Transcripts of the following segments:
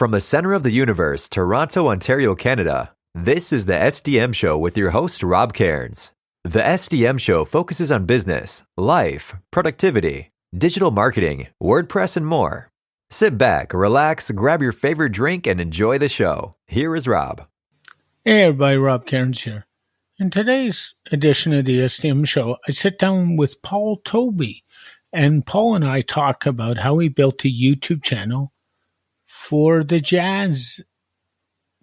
From the center of the universe, Toronto, Ontario, Canada, this is the SDM Show with your host, Rob Cairns. The SDM Show focuses on business, life, productivity, digital marketing, WordPress, and more. Sit back, relax, grab your favorite drink, and enjoy the show. Here is Rob. Hey everybody, Rob Cairns here. In today's edition of the SDM Show, I sit down with Tobey, and Paul and I talk about how he built a YouTube channel for the jazz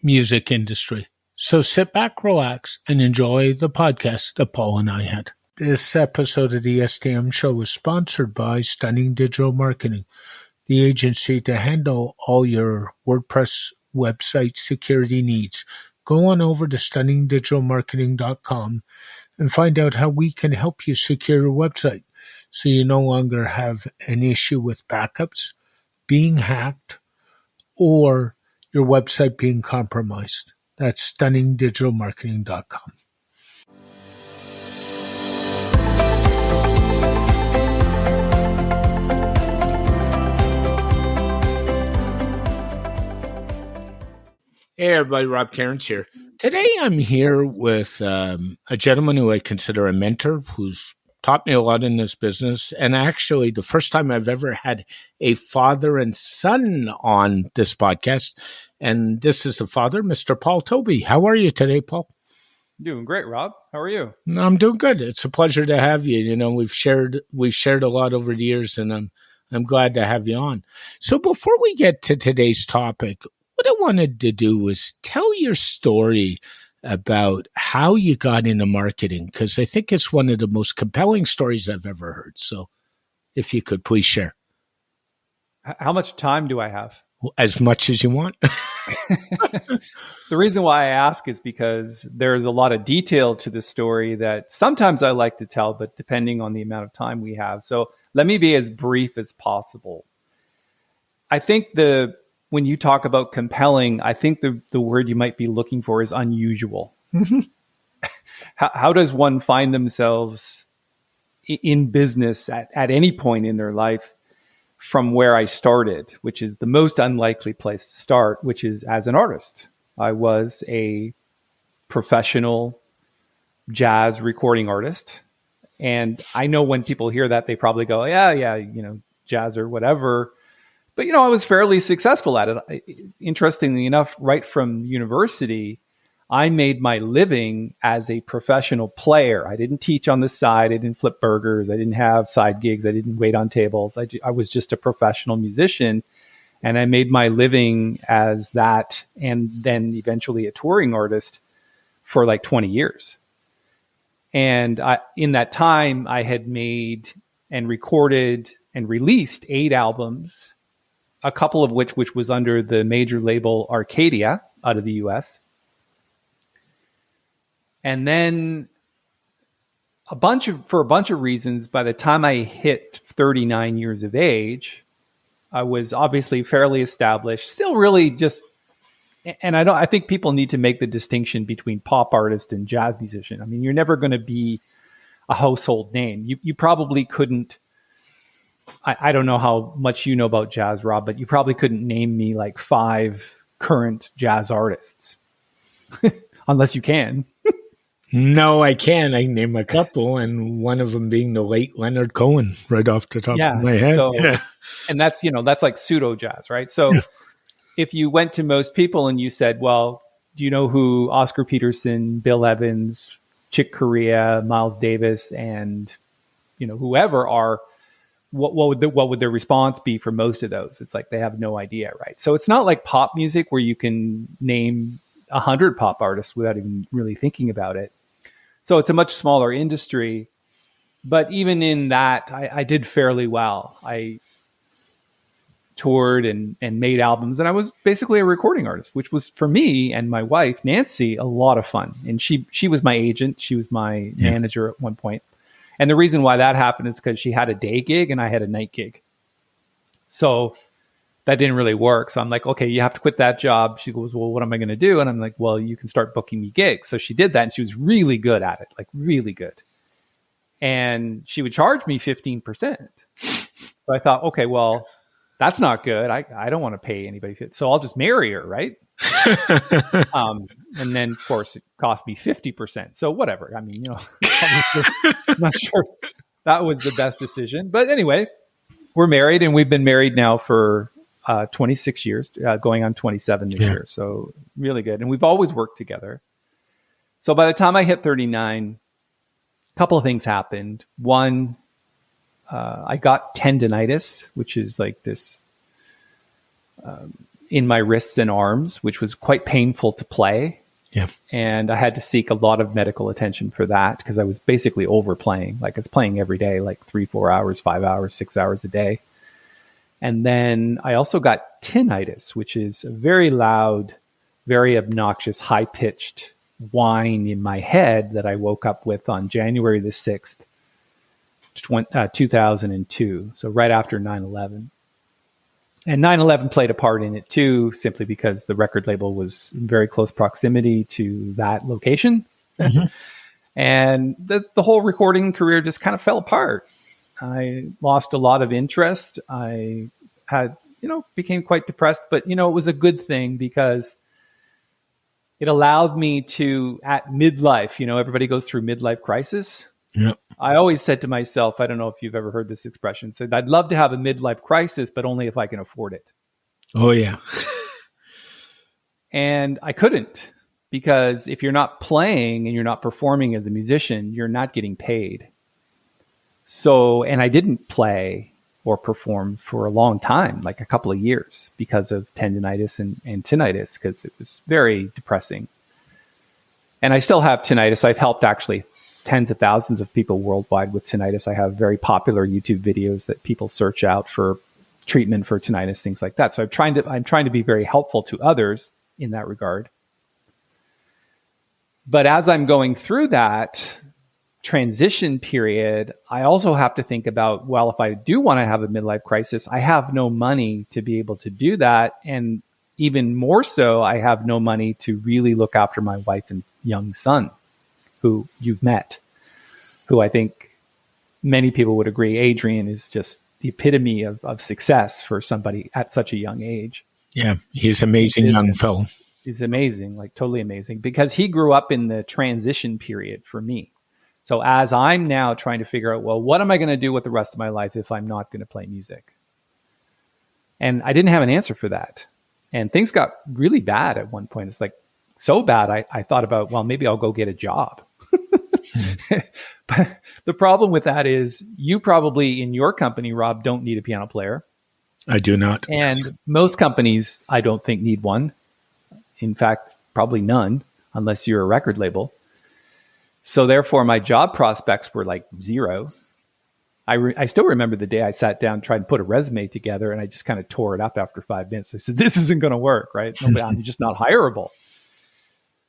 music industry. So sit back, relax, and enjoy the podcast that Paul and I had. This episode of the SDM Show is sponsored by Stunning Digital Marketing, the agency to handle all your WordPress website security needs. Go on over to stunningdigitalmarketing.com and find out how we can help you secure your website so you no longer have an issue with backups, being hacked, or your website being compromised. That's stunningdigitalmarketing.com. Hey everybody, Rob Cairns here. Today I'm here with a gentleman who I consider a mentor who's taught me a lot in this business, and actually the first time I've ever had a father and son on this podcast, and this is the father, Mr. Tobey. How are you today, Paul? Doing great, Rob. How are you? I'm doing good. It's a pleasure to have you. You know, we've shared a lot over the years, and I'm glad to have you on. So before we get to today's topic, what I wanted to do was tell your story about how you got into marketing, because I think it's one of the most compelling stories I've ever heard. So if you could please share. How much time do I have? As much as you want. The reason why I ask is because there's a lot of detail to the story that sometimes I like to tell, but depending on the amount of time we have. So let me be as brief as possible. I think when you talk about compelling, I think the word you might be looking for is unusual. How does one find themselves in business at any point in their life from where I started, which is the most unlikely place to start, which is as an artist. I was a professional jazz recording artist. And I know when people hear that, they probably go, yeah, jazz or whatever. But, I was fairly successful at it. Interestingly enough, right from university, I made my living as a professional player. I didn't teach on the side. I didn't flip burgers. I didn't have side gigs. I didn't wait on tables. I was just a professional musician. And I made my living as that and then eventually a touring artist for like 20 years. And in that time, I had made and recorded and released 8 albums, a couple of which was under the major label Arcadia out of the US. And then for a bunch of reasons, by the time I hit 39 years of age, I was obviously fairly established, still really just, and I think people need to make the distinction between pop artist and jazz musician. I mean, you're never going to be a household name. You probably couldn't, I don't know how much you know about jazz, Rob, but you probably couldn't name me like 5 current jazz artists, unless you can. No, I can. I can name a couple, and one of them being the late Leonard Cohen, right off the top of my head. So, and that's like pseudo jazz, right? So if you went to most people and you said, well, do you know who Oscar Peterson, Bill Evans, Chick Corea, Miles Davis, and whoever are, what would their response be for most of those? It's like they have no idea, right? So it's not like pop music where you can name 100 pop artists without even really thinking about it. So it's a much smaller industry. But even in that, I did fairly well. I toured and made albums, and I was basically a recording artist, which was for me and my wife, Nancy, a lot of fun. And she was my agent. She was my manager at one point. And the reason why that happened is because she had a day gig and I had a night gig. So that didn't really work. So I'm like, okay, you have to quit that job. She goes, well, what am I going to do? And I'm like, well, you can start booking me gigs. So she did that, and she was really good at it, like really good. And she would charge me 15%. So I thought, okay, well, that's not good. I don't want to pay anybody. So I'll just marry her, right? And then, of course, it cost me 50%. So whatever. I mean, obviously, I'm not sure that was the best decision. But anyway, we're married, and we've been married now for 26 years, going on 27 this year. So really good. And we've always worked together. So by the time I hit 39, a couple of things happened. One, I got tendonitis, which is like this in my wrists and arms, which was quite painful to play. Yeah. And I had to seek a lot of medical attention for that because I was basically overplaying. Like it's playing every day, like 3, 4 hours, 5 hours, 6 hours a day. And then I also got tinnitus, which is a very loud, very obnoxious, high-pitched whine in my head that I woke up with on January the 6th, 2002. So right after 9/11. And 9/11 played a part in it too, simply because the record label was in very close proximity to that location. Mm-hmm. And the whole recording career just kind of fell apart. I lost a lot of interest. I had, became quite depressed, but, it was a good thing because it allowed me to, at midlife, everybody goes through midlife crisis. Yep. I always said to myself, I don't know if you've ever heard this expression, said I'd love to have a midlife crisis, but only if I can afford it. Oh, yeah. And I couldn't, because if you're not playing and you're not performing as a musician, you're not getting paid. So, and I didn't play or perform for a long time, like a couple of years, because of tendonitis and tinnitus, because it was very depressing. And I still have tinnitus. I've helped actually tens of thousands of people worldwide with tinnitus. I have very popular YouTube videos that people search out for treatment for tinnitus, things like that. So I'm trying to be very helpful to others in that regard. But as I'm going through that transition period, I also have to think about, well, if I do want to have a midlife crisis, I have no money to be able to do that. And even more so, I have no money to really look after my wife and young son, who you've met, who I think many people would agree, Adrian is just the epitome of success for somebody at such a young age. Yeah, he's an amazing young fellow. He's amazing, like totally amazing, because he grew up in the transition period for me. So as I'm now trying to figure out, well, what am I going to do with the rest of my life if I'm not going to play music? And I didn't have an answer for that. And things got really bad at one point. It's like so bad, I thought about, well, maybe I'll go get a job. But the problem with that is you probably in your company, Rob, don't need a piano player. I do not. And most companies, I don't think, need one. In fact, probably none, unless you're a record label. So therefore, my job prospects were like zero. I still remember the day I sat down, tried to put a resume together, and I just kind of tore it up after 5 minutes. I said, this isn't going to work, right? I'm just not hireable.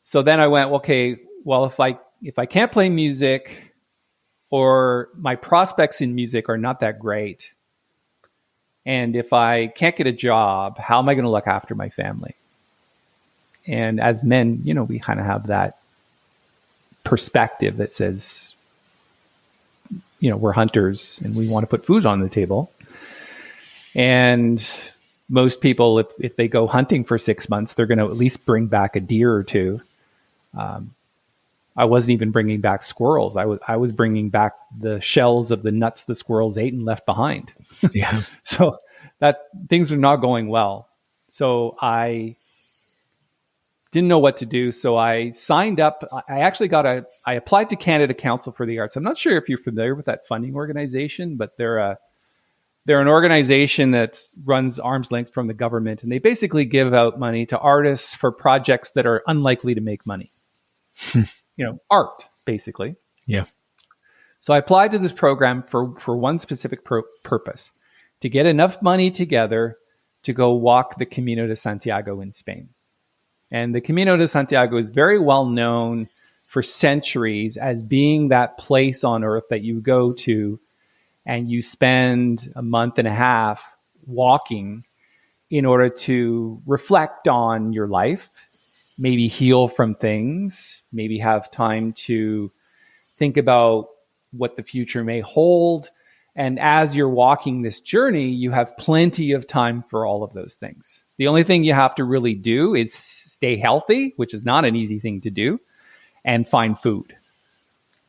So then I went, okay, well, if I can't play music or my prospects in music are not that great, and if I can't get a job, how am I going to look after my family? And as men, we kind of have that perspective that says, we're hunters and we want to put food on the table. And most people, if they go hunting for 6 months, they're going to at least bring back a deer or two. I wasn't even bringing back squirrels. I was bringing back the shells of the nuts the squirrels ate and left behind. Yeah. So that things are not going well. So I didn't know what to do. So I signed up. I applied to Canada Council for the Arts. I'm not sure if you're familiar with that funding organization, but they're an organization that runs arm's length from the government. And they basically give out money to artists for projects that are unlikely to make money. Art, basically. Yeah. So I applied to this program for one specific purpose, to get enough money together to go walk the Camino de Santiago in Spain. And the Camino de Santiago is very well known for centuries as being that place on earth that you go to and you spend a month and a half walking in order to reflect on your life, maybe heal from things, maybe have time to think about what the future may hold, And as you're walking this journey, you have plenty of time for all of those things. The only thing you have to really do is stay healthy, which is not an easy thing to do, and find food,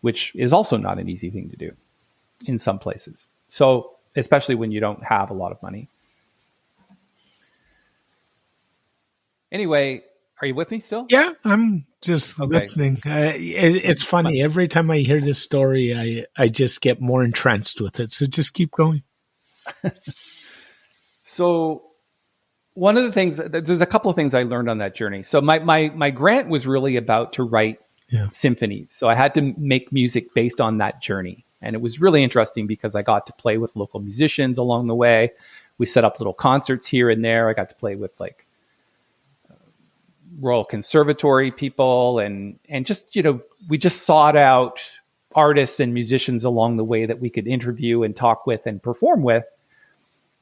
which is also not an easy thing to do in some places. So, especially when you don't have a lot of money. Anyway, are you with me still? Yeah, I'm just listening. It's funny. Every time I hear this story, I just get more entranced with it. So just keep going. So one of the things, there's a couple of things I learned on that journey. So my grant was really about to write symphonies. So I had to make music based on that journey. And it was really interesting because I got to play with local musicians along the way. We set up little concerts here and there. I got to play with like Royal Conservatory people and just, we just sought out artists and musicians along the way that we could interview and talk with and perform with.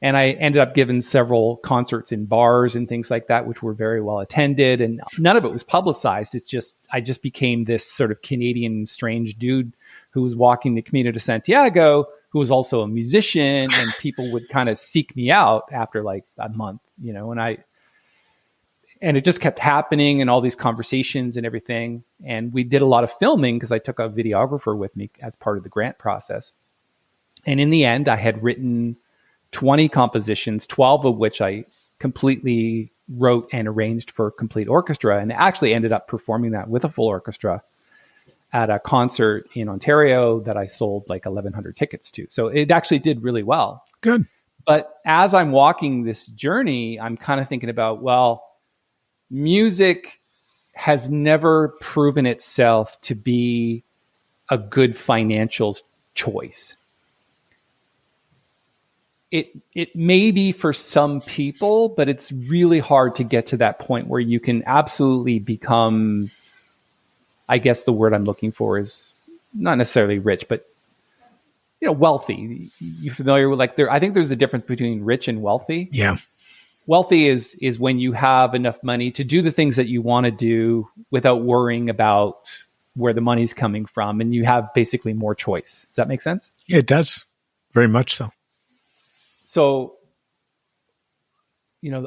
And I ended up giving several concerts in bars and things like that, which were very well attended. And none of it was publicized. It's just, I just became this sort of Canadian strange dude who was walking the Camino de Santiago, who was also a musician, and people would kind of seek me out after like a month, and it just kept happening and all these conversations and everything. And we did a lot of filming because I took a videographer with me as part of the grant process. And in the end, I had written 20 compositions, 12 of which I completely wrote and arranged for complete orchestra, and actually ended up performing that with a full orchestra at a concert in Ontario that I sold like 1,100 tickets to. So it actually did really well. Good. But as I'm walking this journey, I'm kind of thinking about, well, music has never proven itself to be a good financial choice. It may be for some people, but it's really hard to get to that point where you can absolutely become, I guess the word I'm looking for is not necessarily rich, but wealthy. You familiar with I think there's a difference between rich and wealthy. Yeah. Wealthy is when you have enough money to do the things that you want to do without worrying about where the money's coming from, and you have basically more choice. Does that make sense? It does. Very much so. So,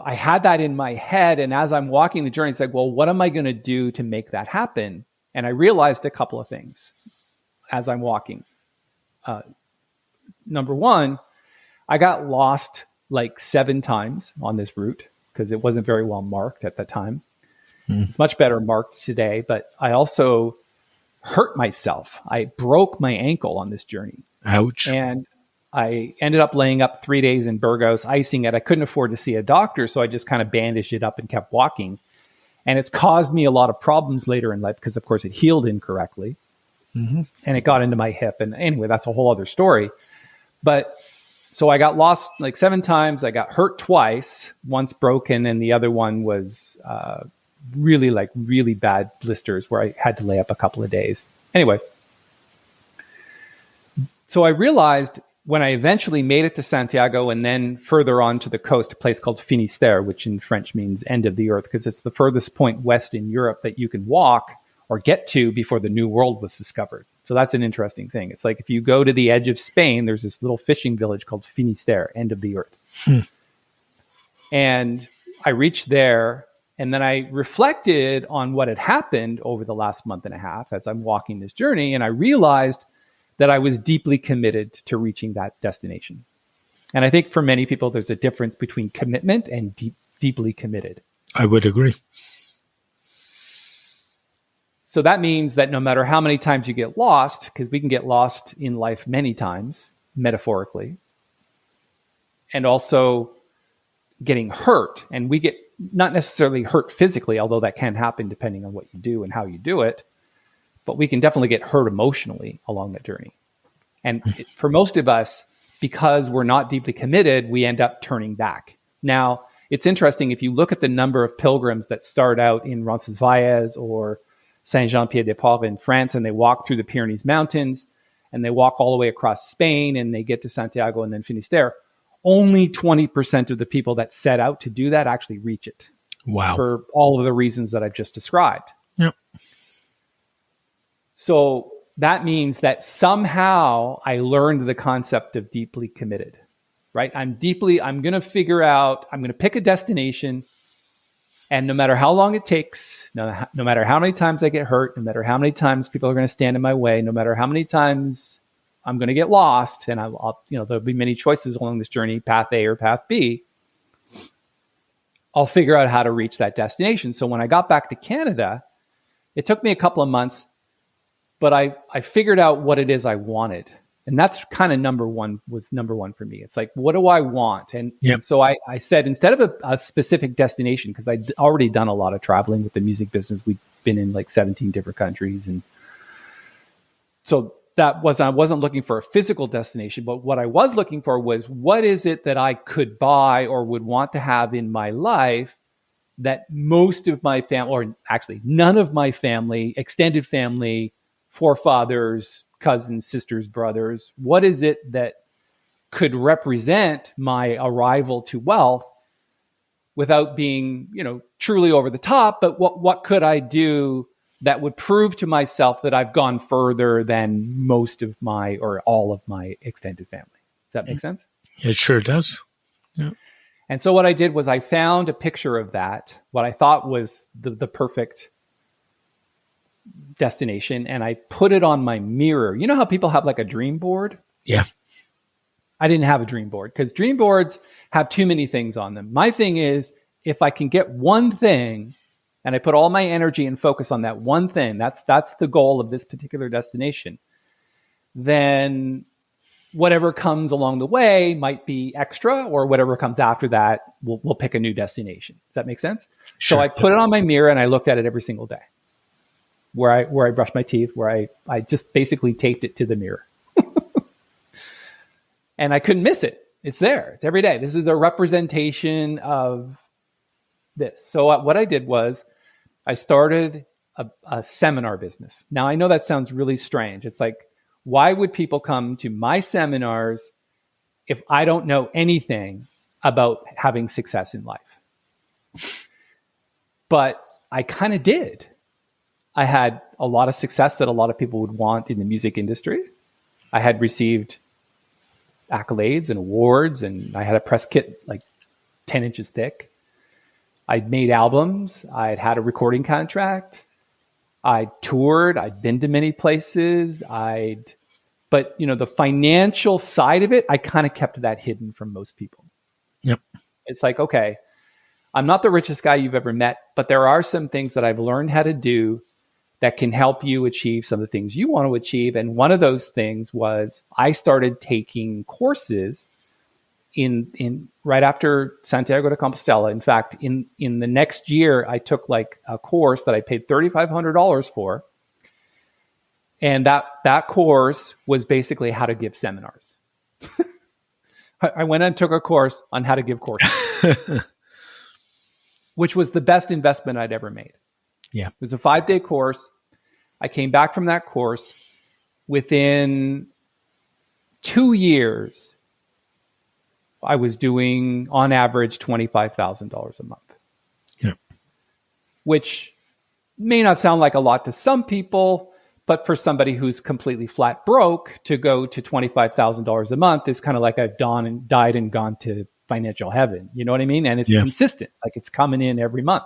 I had that in my head, and as I'm walking the journey, it's like, well, what am I going to do to make that happen? And I realized a couple of things as I'm walking. Number one, I got lost like 7 times on this route because it wasn't very well marked at the time. It's much better marked today, but I also hurt myself. I broke my ankle on this journey. Ouch. And I ended up laying up 3 days in Burgos, icing it. I couldn't afford to see a doctor, so I just kind of bandaged it up and kept walking. And it's caused me a lot of problems later in life because, of course, it healed incorrectly. Mm-hmm. And it got into my hip. And anyway, that's a whole other story. But so I got lost like 7 times. I got hurt twice, once broken, and the other one was really bad blisters where I had to lay up a couple of days. Anyway, so I realized when I eventually made it to Santiago and then further on to the coast, a place called Finistère, which in French means end of the earth, because it's the furthest point west in Europe that you can walk or get to before the New World was discovered. So that's an interesting thing. It's like if you go to the edge of Spain, there's this little fishing village called Finistère, end of the earth. And I reached there, and then I reflected on what had happened over the last month and a half as I'm walking this journey, and I realized that I was deeply committed to reaching that destination. And I think for many people, there's a difference between commitment and deeply committed. I would agree. So that means that no matter how many times you get lost, because we can get lost in life many times, metaphorically, and also getting hurt, and we get not necessarily hurt physically, although that can happen depending on what you do and how you do it, but we can definitely get hurt emotionally along that journey. And for most of us, because we're not deeply committed, we end up turning back. Now, it's interesting, if you look at the number of pilgrims that start out in Roncesvalles or Saint-Jean-Pied-de-Port in France, and they walk through the Pyrenees Mountains, and they walk all the way across Spain, and they get to Santiago and then Finistère, only 20% of the people that set out to do that actually reach it. Wow. For all of the reasons that I've just described. Yep. So that means that somehow I learned the concept of deeply committed, right? I'm going to pick a destination, and no matter how long it takes, no matter how many times I get hurt, no matter how many times people are going to stand in my way, no matter how many times I'm going to get lost, and there'll be many choices along this journey, path A or path B, I'll figure out how to reach that destination. So when I got back to Canada, it took me a couple of months, but I figured out what it is I wanted. And that's kind of number one for me. It's like, what do I want? And so I said, instead of a specific destination, because I'd already done a lot of traveling with the music business. We've been in like 17 different countries. And so I wasn't looking for a physical destination, but what I was looking for was, what is it that I could buy or would want to have in my life that most of my family, or actually none of my family, extended family, forefathers, cousins, sisters, brothers, what is it that could represent my arrival to wealth without being, truly over the top, but what could I do that would prove to myself that I've gone further than most of my or all of my extended family? Does that make sense? It sure does. Yeah. And so what I did was I found a picture of that, what I thought was the perfect destination, and I put it on my mirror. You know how people have like a dream board? Yeah. I didn't have a dream board because dream boards have too many things on them. My thing is, if I can get one thing and I put all my energy and focus on that one thing, that's the goal of this particular destination, then whatever comes along the way might be extra, or whatever comes after that, we'll pick a new destination. Does that make sense? Sure. So I put it on my mirror and I looked at it every single day. Where I brush my teeth, where I just basically taped it to the mirror. And I couldn't miss it. It's there. It's every day. This is a representation of this. So what I did was I started a seminar business. Now, I know that sounds really strange. It's like, why would people come to my seminars if I don't know anything about having success in life? But I kind of did. I had a lot of success that a lot of people would want in the music industry. I had received accolades and awards, and I had a press kit like 10 inches thick. I'd made albums. I'd had a recording contract. I toured. I'd been to many places. But the financial side of it, I kind of kept that hidden from most people. Yep. It's like, okay, I'm not the richest guy you've ever met, but there are some things that I've learned how to do that can help you achieve some of the things you want to achieve. And one of those things was I started taking courses in right after Santiago de Compostela. In fact, in the next year, I took like a course that I paid $3,500 for. And that course was basically how to give seminars. I went and took a course on how to give courses, which was the best investment I'd ever made. Yeah. It was a 5-day course. I came back from that course. Within 2 years, I was doing, on average, $25,000 a month. Yeah. Which may not sound like a lot to some people, but for somebody who's completely flat broke, to go to $25,000 a month is kind of like I've died and gone to financial heaven. You know what I mean? And it's consistent. Like it's coming in every month.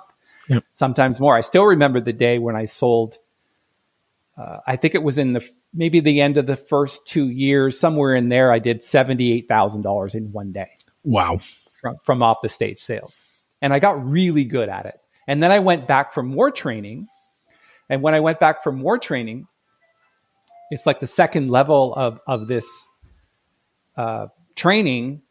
Yep. Sometimes more. I still remember the day when I sold, I think it was in maybe the end of the first 2 years, somewhere in there, I did $78,000 in one day. Wow. From off the stage sales. And I got really good at it. And then I went back for more training. And when I went back for more training, it's like the second level of this training.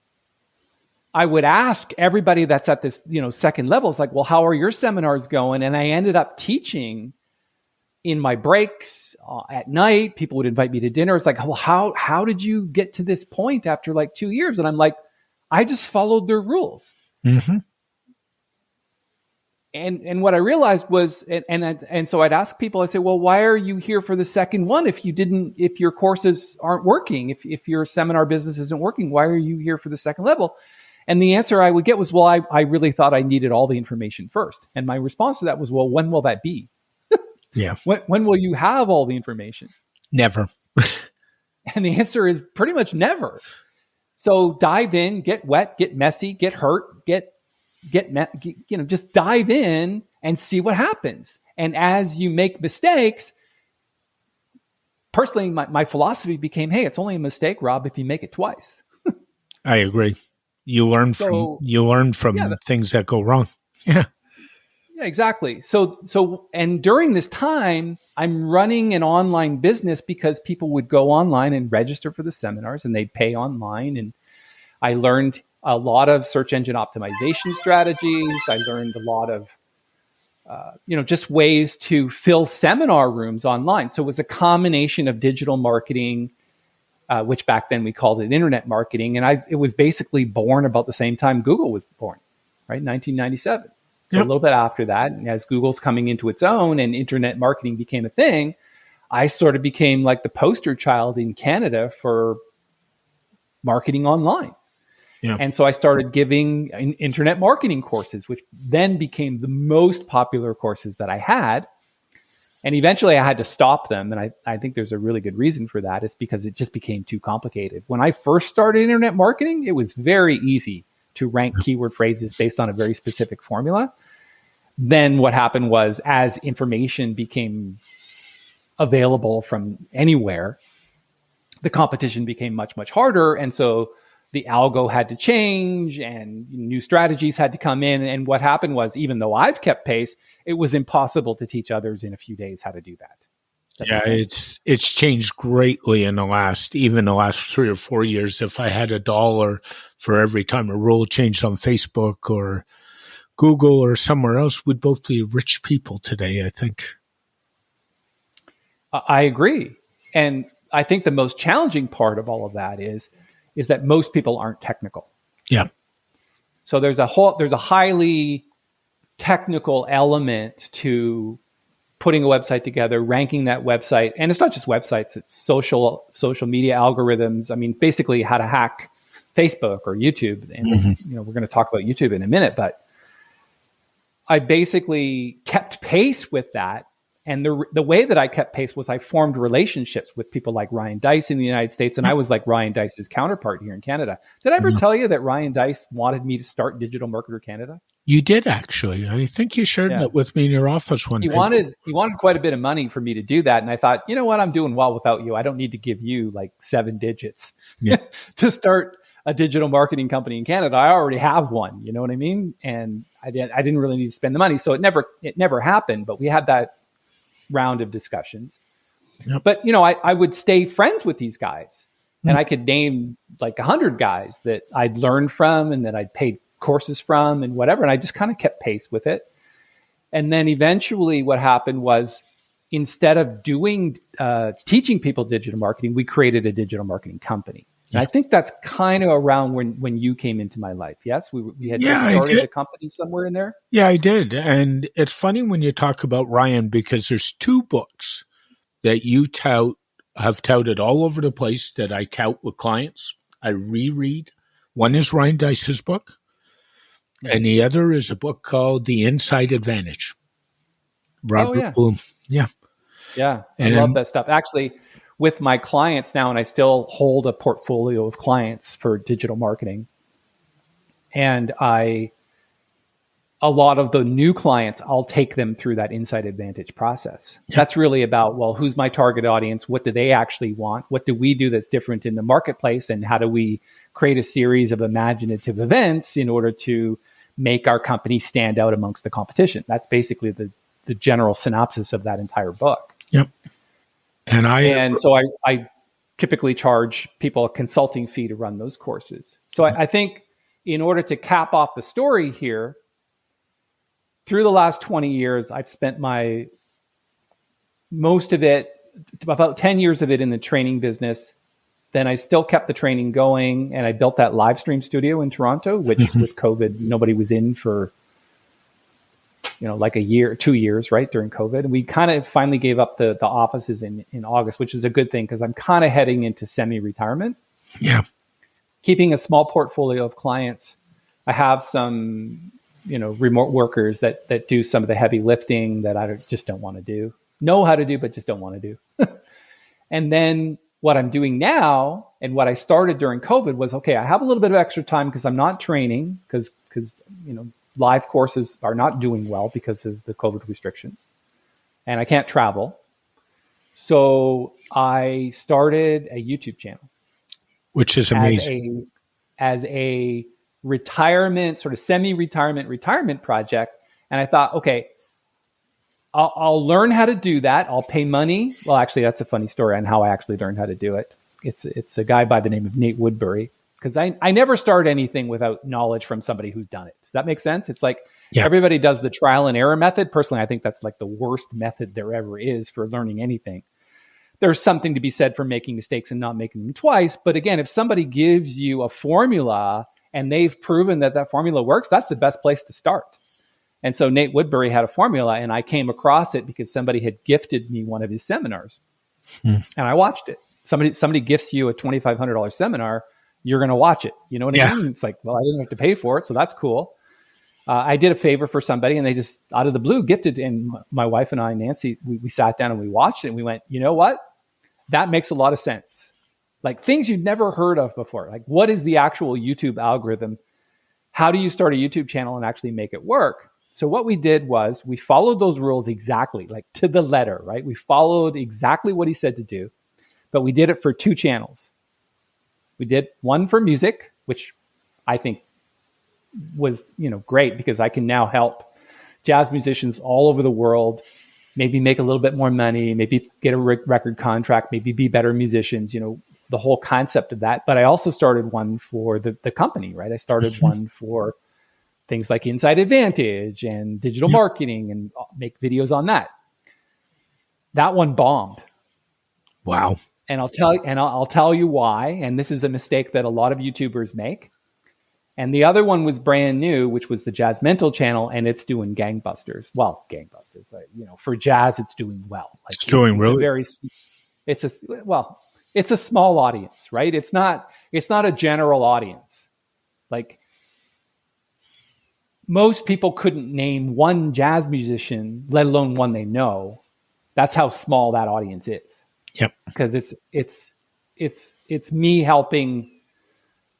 I would ask everybody that's at this, second level, it's like, well, how are your seminars going? And I ended up teaching in my breaks at night. People would invite me to dinner. It's like, well, how did you get to this point after like 2 years? And I'm like, I just followed their rules. Mm-hmm. And what I realized was, and so I'd ask people, I say, well, why are you here for the second one? If your courses aren't working, if your seminar business isn't working, why are you here for the second level? And the answer I would get was, well, I really thought I needed all the information first. And my response to that was, well, when will that be? Yeah. When will you have all the information? Never. And the answer is pretty much never. So dive in, get wet, get messy, get hurt, just dive in and see what happens. And as you make mistakes, personally, my philosophy became, hey, it's only a mistake, Rob, if you make it twice. I agree. You learn from things that go wrong. Yeah. Yeah, exactly. So, and during this time, I'm running an online business because people would go online and register for the seminars and they'd pay online. And I learned a lot of search engine optimization strategies. I learned a lot of, just ways to fill seminar rooms online. So it was a combination of digital marketing, which back then we called it internet marketing. And it was basically born about the same time Google was born, right? 1997. So a little bit after that, as Google's coming into its own and internet marketing became a thing, I sort of became like the poster child in Canada for marketing online. Yeah. And so I started giving internet marketing courses, which then became the most popular courses that I had. And eventually I had to stop them. And I think there's a really good reason for that. It's because it just became too complicated. When I first started internet marketing, it was very easy to rank keyword phrases based on a very specific formula. Then what happened was, as information became available from anywhere, the competition became much, much harder. And so the algo had to change and new strategies had to come in. And what happened was, even though I've kept pace, it was impossible to teach others in a few days how to do that. Yeah, it's changed greatly in the last 3 or 4 years. If I had $1 for every time a rule changed on Facebook or Google or somewhere else, we'd both be rich people today, I think. I agree. And I think the most challenging part of all of that is that most people aren't technical. Yeah. So there's a highly technical element to putting a website together, ranking that website. And it's not just websites, it's social media algorithms. I mean, basically how to hack Facebook or YouTube. And we're going to talk about YouTube in a minute, but I basically kept pace with that. And the way that I kept pace was I formed relationships with people like Ryan Deiss in the United States. And I was like Ryan Deiss's counterpart here in Canada. Did I ever tell you that Ryan Deiss wanted me to start Digital Marketer Canada? You did, actually. I think you shared that with me in your office one day. He wanted quite a bit of money for me to do that. And I thought, you know what? I'm doing well without you. I don't need to give you like 7 digits to start a digital marketing company in Canada. I already have one. You know what I mean? And I didn't really need to spend the money. So it never happened. But we had that round of discussions. Yep. But, I would stay friends with these guys. And I could name like 100 guys that I'd learned from and that I'd paid courses from and whatever. And I just kind of kept pace with it. And then eventually what happened was, instead of teaching people digital marketing, we created a digital marketing company. And I think that's kind of around when you came into my life. Yes, we had just started a company somewhere in there. Yeah, I did. And it's funny when you talk about Ryan, because there's 2 books that you have touted all over the place that I tout with clients. I reread. One is Ryan Deiss's book, and the other is a book called The Inside Advantage. Robert Bloom. Yeah. Yeah, I love that stuff. Actually, with my clients now, and I still hold a portfolio of clients for digital marketing. And a lot of the new clients, I'll take them through that Inside Advantage process. Yeah. That's really about, well, who's my target audience? What do they actually want? What do we do that's different in the marketplace? And how do we create a series of imaginative events in order to make our company stand out amongst the competition? That's basically the general synopsis of that entire book. Yep. So I typically charge people a consulting fee to run those courses. So I think in order to cap off the story here, through the last 20 years, I've spent most of it, about 10 years of it, in the training business. Then I still kept the training going, and I built that live stream studio in Toronto, which with COVID, nobody was in for like a year, 2 years, right, during COVID. And we kind of finally gave up the offices in August, which is a good thing because I'm kind of heading into semi-retirement. Yeah. Keeping a small portfolio of clients. I have some, remote workers that do some of the heavy lifting that I just don't want to do. Know how to do, but just don't want to do. And then what I'm doing now and what I started during COVID was, okay, I have a little bit of extra time because I'm not training because live courses are not doing well because of the COVID restrictions and I can't travel. So I started a YouTube channel. Which is amazing. As a retirement, sort of retirement project. And I thought, okay, I'll learn how to do that. I'll pay money. Well, actually, that's a funny story on how I actually learned how to do it. It's a guy by the name of Nate Woodbury, because I never start anything without knowledge from somebody who's done it. Does that make sense? It's like everybody does the trial and error method. Personally, I think that's like the worst method there ever is for learning anything. There's something to be said for making mistakes and not making them twice. But again, if somebody gives you a formula and they've proven that formula works, that's the best place to start. And so Nate Woodbury had a formula, and I came across it because somebody had gifted me one of his seminars, and I watched it. Somebody gifts you a $2,500 seminar, you're going to watch it. You know what I mean? It's like, well, I didn't have to pay for it, so that's cool. I did a favor for somebody, and they just out of the blue gifted. And my wife and I, Nancy, we sat down and we watched it, and we went, you know what? That makes a lot of sense. Like things you'd never heard of before. Like, what is the actual YouTube algorithm? How do you start a YouTube channel and actually make it work? So what we did was we followed those rules exactly, like to the letter, right? We followed exactly what he said to do, but we did it for 2 channels. We did one for music, which I think was, great because I can now help jazz musicians all over the world, maybe make a little bit more money, maybe get a record contract, maybe be better musicians, the whole concept of that. But I also started one for the company, right? I started one for things like Inside Advantage and digital marketing and make videos on that. That one bombed. Wow. And I'll tell you why. And this is a mistake that a lot of YouTubers make. And the other one was brand new, which was the Jazz Mental channel, and it's doing gangbusters. Well, gangbusters, for jazz, it's doing well. Like, it's doing really. It's a small audience, right? It's not a general audience. Like, most people couldn't name one jazz musician, let alone one they know. That's how small that audience is. Yep. Because it's me helping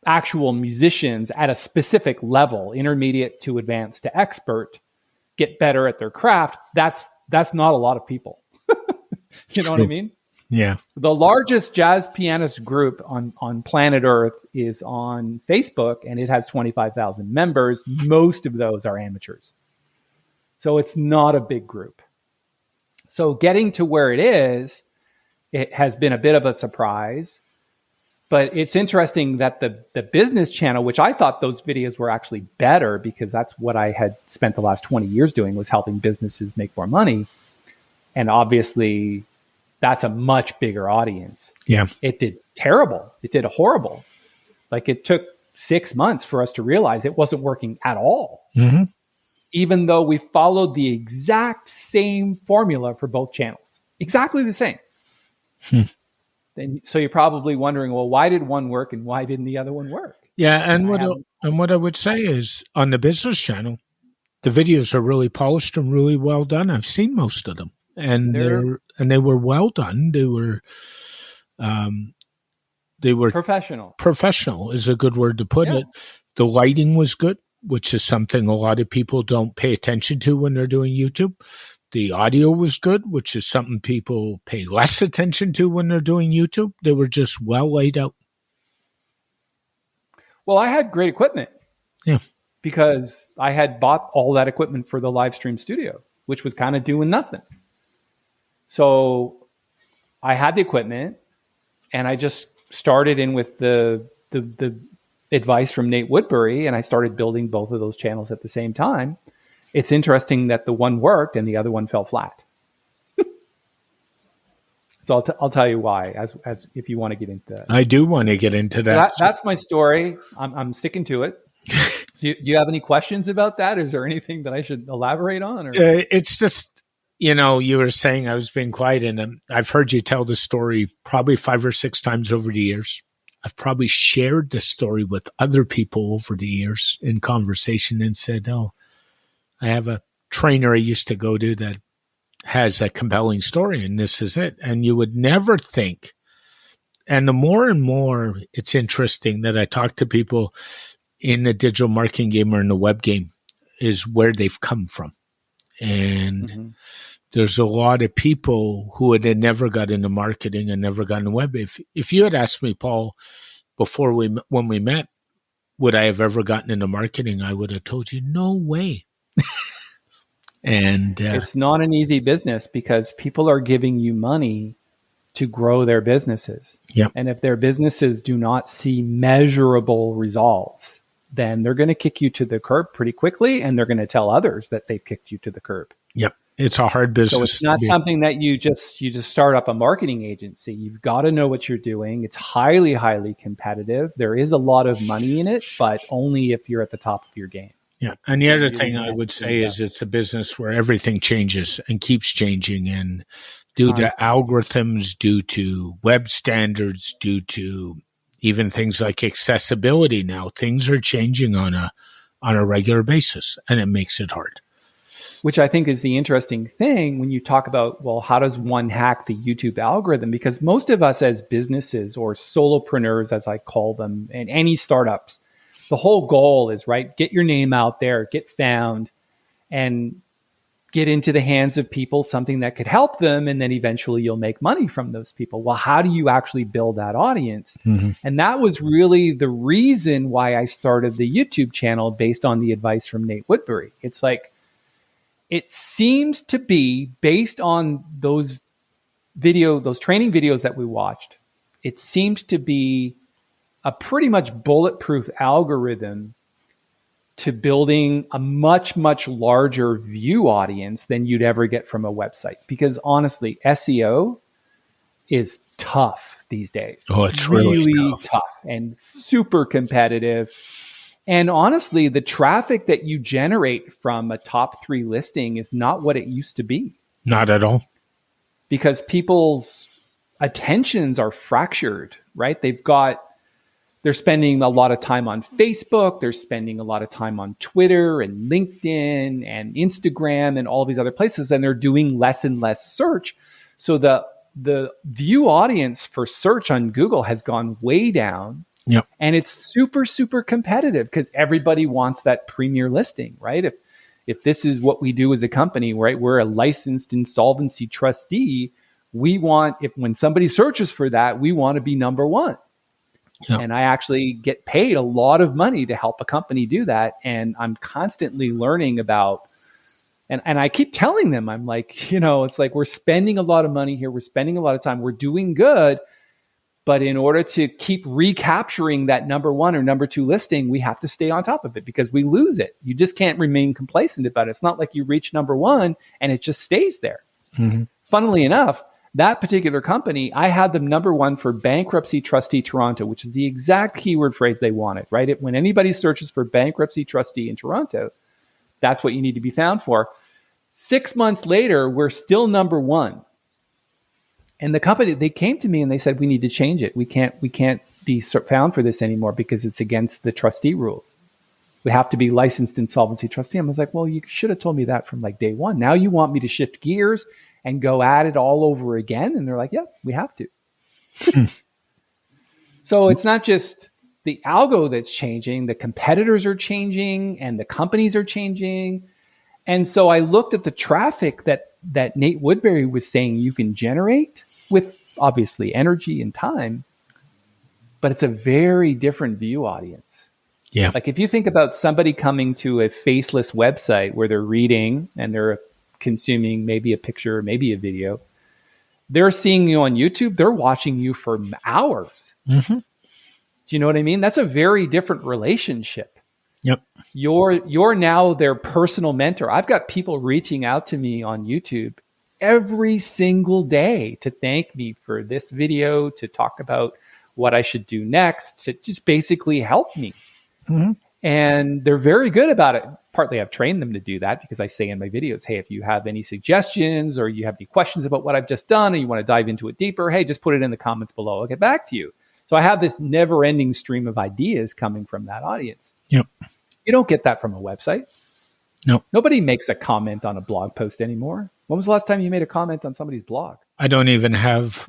actual musicians at a specific level, intermediate to advanced to expert, get better at their craft. That's not a lot of people. You know what I mean? Yeah. The largest jazz pianist group on planet Earth is on Facebook, and it has 25,000 members. Most of those are amateurs. So it's not a big group. So getting to where it is, it has been a bit of a surprise. But it's interesting that the business channel, which I thought those videos were actually better because that's what I had spent the last 20 years doing, was helping businesses make more money. And obviously, that's a much bigger audience. Yeah. It did terrible. It did horrible. Like, it took 6 months for us to realize it wasn't working at all. Mm-hmm. Even though we followed the exact same formula for both channels. Exactly the same. So you're probably wondering, well, why did one work and why didn't the other one work? Yeah, and what I would say is on the business channel, the videos are really polished and really well done. I've seen most of them, and they were well done. They were professional. Professional is a good word to put it. The lighting was good, which is something a lot of people don't pay attention to when they're doing YouTube. The audio was good, which is something people pay less attention to when they're doing YouTube. They were just well laid out. Well, I had great equipment. Yeah. Because I had bought all that equipment for the live stream studio, which was kind of doing nothing. So I had the equipment, and I just started in with the advice from Nate Woodbury, and I started building both of those channels at the same time. It's interesting that the one worked and the other one fell flat. So I'll tell you why, as if you want to get into that. I do want to get into that. That's my story. I'm sticking to it. Do you have any questions about that? Is there anything that I should elaborate on? Or? It's just, you were saying I was being quiet, and I've heard you tell the story probably 5 or 6 times over the years. I've probably shared the story with other people over the years in conversation and said, oh, I have a trainer I used to go to that has a compelling story, and this is it. And you would never think. And the more and more it's interesting that I talk to people in the digital marketing game or in the web game is where they've come from. And there's a lot of people who had never got into marketing and never got into web. If you had asked me, Paul, before when we met, would I have ever gotten into marketing? I would have told you, no way. And it's not an easy business because people are giving you money to grow their businesses. Yep. And if their businesses do not see measurable results, then they're going to kick you to the curb pretty quickly, and they're going to tell others that they've kicked you to the curb. Yep. It's a hard business. So it's not something that you just start up a marketing agency. You've got to know what you're doing. It's highly, highly competitive. There is a lot of money in it, but only if you're at the top of your game. Yeah. And the other thing I would say is it's a business where everything changes and keeps changing, and due to algorithms, due to web standards, due to even things like accessibility now, things are changing on a regular basis, and it makes it hard. Which I think is the interesting thing when you talk about, well, how does one hack the YouTube algorithm? Because most of us as businesses or solopreneurs, as I call them, and any startups, the whole goal is, right, get your name out there, get found, and get into the hands of people something that could help them, and then eventually you'll make money from those people. Well, how do you actually build that audience? And that was really the reason why I started the YouTube channel based on the advice from Nate Woodbury. It's like, it seemed to be based on those training videos that we watched, it seemed to be a pretty much bulletproof algorithm to building a much, much larger view audience than you'd ever get from a website. Because honestly, SEO is tough these days. Oh, it's really tough and super competitive. And honestly, the traffic that you generate from a top 3 listing is not what it used to be. Not at all. Because people's attentions are fractured, right? They're spending a lot of time on Facebook. They're spending a lot of time on Twitter and LinkedIn and Instagram and all these other places. And they're doing less and less search. So the view audience for search on Google has gone way down. Yep. And it's super, super competitive because everybody wants that premier listing, right? If this is what we do as a company, right? We're a licensed insolvency trustee. When somebody searches for that, we want to be number one. Yep. And I actually get paid a lot of money to help a company do that. And I'm constantly learning about, and I keep telling them, I'm like, it's like, we're spending a lot of money here. We're spending a lot of time. We're doing good. But in order to keep recapturing that number 1 or number 2 listing, we have to stay on top of it because we lose it. You just can't remain complacent about it. It's not like you reach number 1 and it just stays there. Funnily enough, that particular company, I had them number 1 for bankruptcy trustee Toronto, which is the exact keyword phrase they wanted, right? When anybody searches for bankruptcy trustee in Toronto, that's what you need to be found for. 6 months later, we're still number 1. And the company, they came to me and they said, we need to change it. We can't be found for this anymore because it's against the trustee rules. We have to be licensed insolvency trustee. I was like, well, you should have told me that from like day one. Now you want me to shift gears and go at it all over again? And they're like, yeah, we have to. So it's not just the algo that's changing. The competitors are changing and the companies are changing. And so I looked at the traffic that Nate Woodbury was saying you can generate with obviously energy and time, but it's a very different view audience. Yeah. Like if you think about somebody coming to a faceless website where they're reading and they're consuming maybe a picture, maybe a video, they're seeing you on YouTube, they're watching you for hours. Do you know what I mean? That's a very different relationship. Yep. You're now their personal mentor. I've got people reaching out to me on YouTube every single day to thank me for this video, to talk about what I should do next, to just basically help me. And they're very good about it. Partly I've trained them to do that because I say in my videos, hey, if you have any suggestions or you have any questions about what I've just done and you want to dive into it deeper, hey, just put it in the comments below. I'll get back to you. So I have this never-ending stream of ideas coming from that audience. Yep. You don't get that from a website. No. Nobody makes a comment on a blog post anymore. When was the last time you made a comment on somebody's blog? I don't even have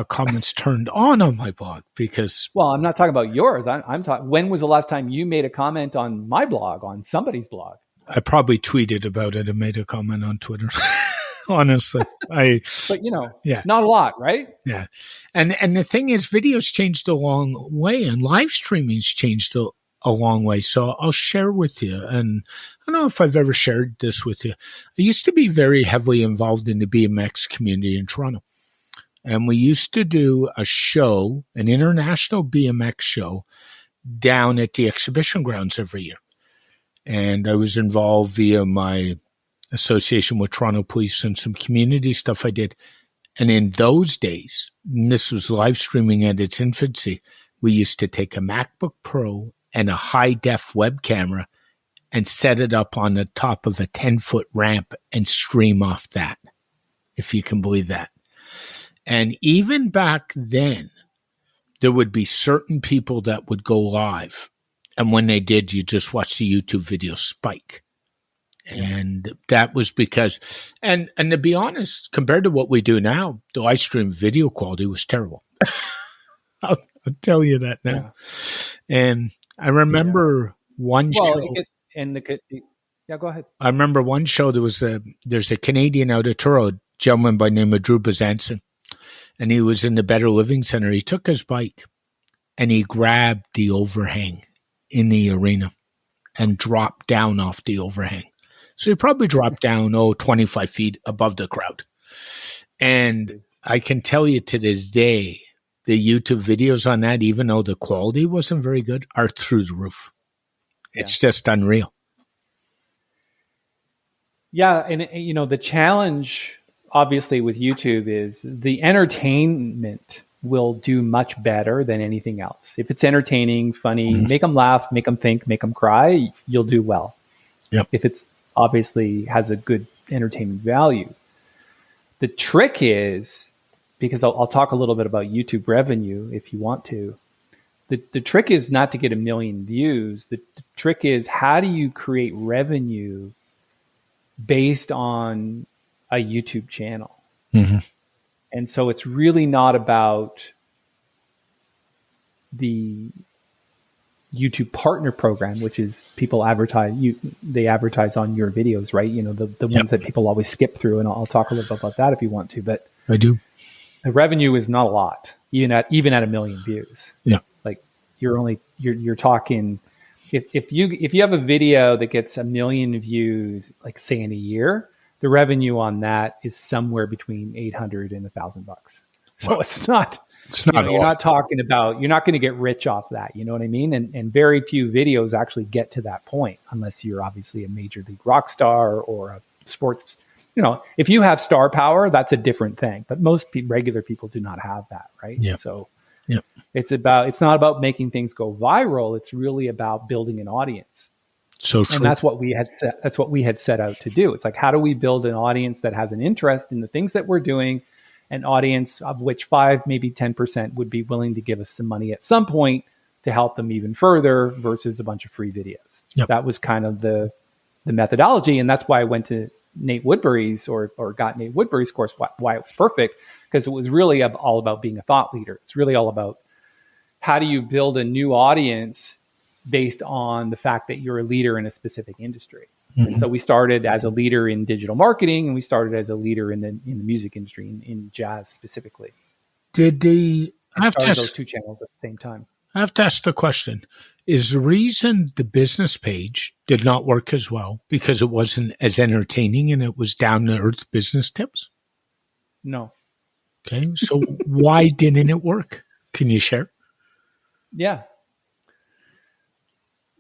comments turned on my blog because... Well, I'm not talking about yours. I'm talking, when was the last time you made a comment on my blog, on somebody's blog? I probably tweeted about it and made a comment on Twitter. Honestly, but not a lot, right? Yeah. And the thing is, videos changed a long way and live streaming's changed a long way. So I'll share with you. And I don't know if I've ever shared this with you. I used to be very heavily involved in the BMX community in Toronto. And we used to do a show, an international BMX show down at the exhibition grounds every year. And I was involved via my association with Toronto Police and some community stuff I did. And in those days, and this was live streaming at its infancy, we used to take a MacBook Pro and a high-def web camera and set it up on the top of a 10-foot ramp and stream off that, if you can believe that. And even back then, there would be certain people that would go live. And when they did, you just watch the YouTube video spike. And that was because, and to be honest, compared to what we do now, the live stream video quality was terrible. I'll tell you that now. Yeah. And I remember one show. Go ahead. I remember one show. There's a Canadian out of Toronto, a gentleman by the name of Drew Bazanson, and he was in the Better Living Center. He took his bike and he grabbed the overhang in the arena and dropped down off the overhang. So he probably dropped down, 25 feet above the crowd. And I can tell you to this day, the YouTube videos on that, even though the quality wasn't very good, are through the roof. It's just unreal. Yeah. And, the challenge, obviously, with YouTube is the entertainment will do much better than anything else. If it's entertaining, funny, make them laugh, make them think, make them cry, you'll do well. Yep. If it's obviously has a good entertainment value. The trick is, because I'll talk a little bit about YouTube revenue if you want to, the trick is not to get 1 million views. The trick is, how do you create revenue based on a YouTube channel? Mm-hmm. And so it's really not about the YouTube partner program, which is people advertise they advertise on your videos, right? The ones that people always skip through, and I'll talk a little bit about that if you want to. But I do. The revenue is not a lot, even at 1 million views. Yeah, like you're talking if you have a video that gets 1 million views, like say in a year, the revenue on that is somewhere between $800 and $1,000. So it's not. It's not. You're not talking about. You're not going to get rich off that. You know what I mean? And very few videos actually get to that point, unless you're obviously a major league rock star or a sports. If you have star power, that's a different thing. But most regular people do not have that, right? Yeah. So it's not about making things go viral. It's really about building an audience. So true. And that's what we had set out to do. It's like, how do we build an audience that has an interest in the things that we're doing? An audience of which 5, maybe 10% would be willing to give us some money at some point to help them even further versus a bunch of free videos. Yep. That was kind of the methodology. And that's why I went to Nate Woodbury's or got Nate Woodbury's course, why it was perfect, because it was really all about being a thought leader. It's really all about how do you build a new audience based on the fact that you're a leader in a specific industry. Mm-hmm. And so we started as a leader in digital marketing, and we started as a leader in the music industry, in jazz specifically. I have to ask those two channels at the same time? I have to ask the question: is the reason the business page did not work as well because it wasn't as entertaining and it was down to earth business tips? No. Okay, so why didn't it work? Can you share? Yeah.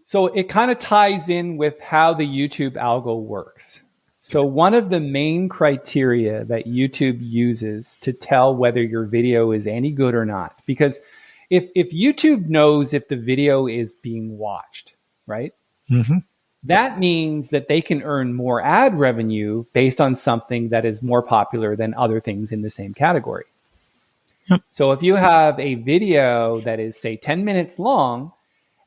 So it kind of ties in with how the YouTube algo works. So one of the main criteria that YouTube uses to tell whether your video is any good or not, because if YouTube knows if the video is being watched, right? Mm-hmm. That means that they can earn more ad revenue based on something that is more popular than other things in the same category. Yep. So if you have a video that is, say, 10 minutes long,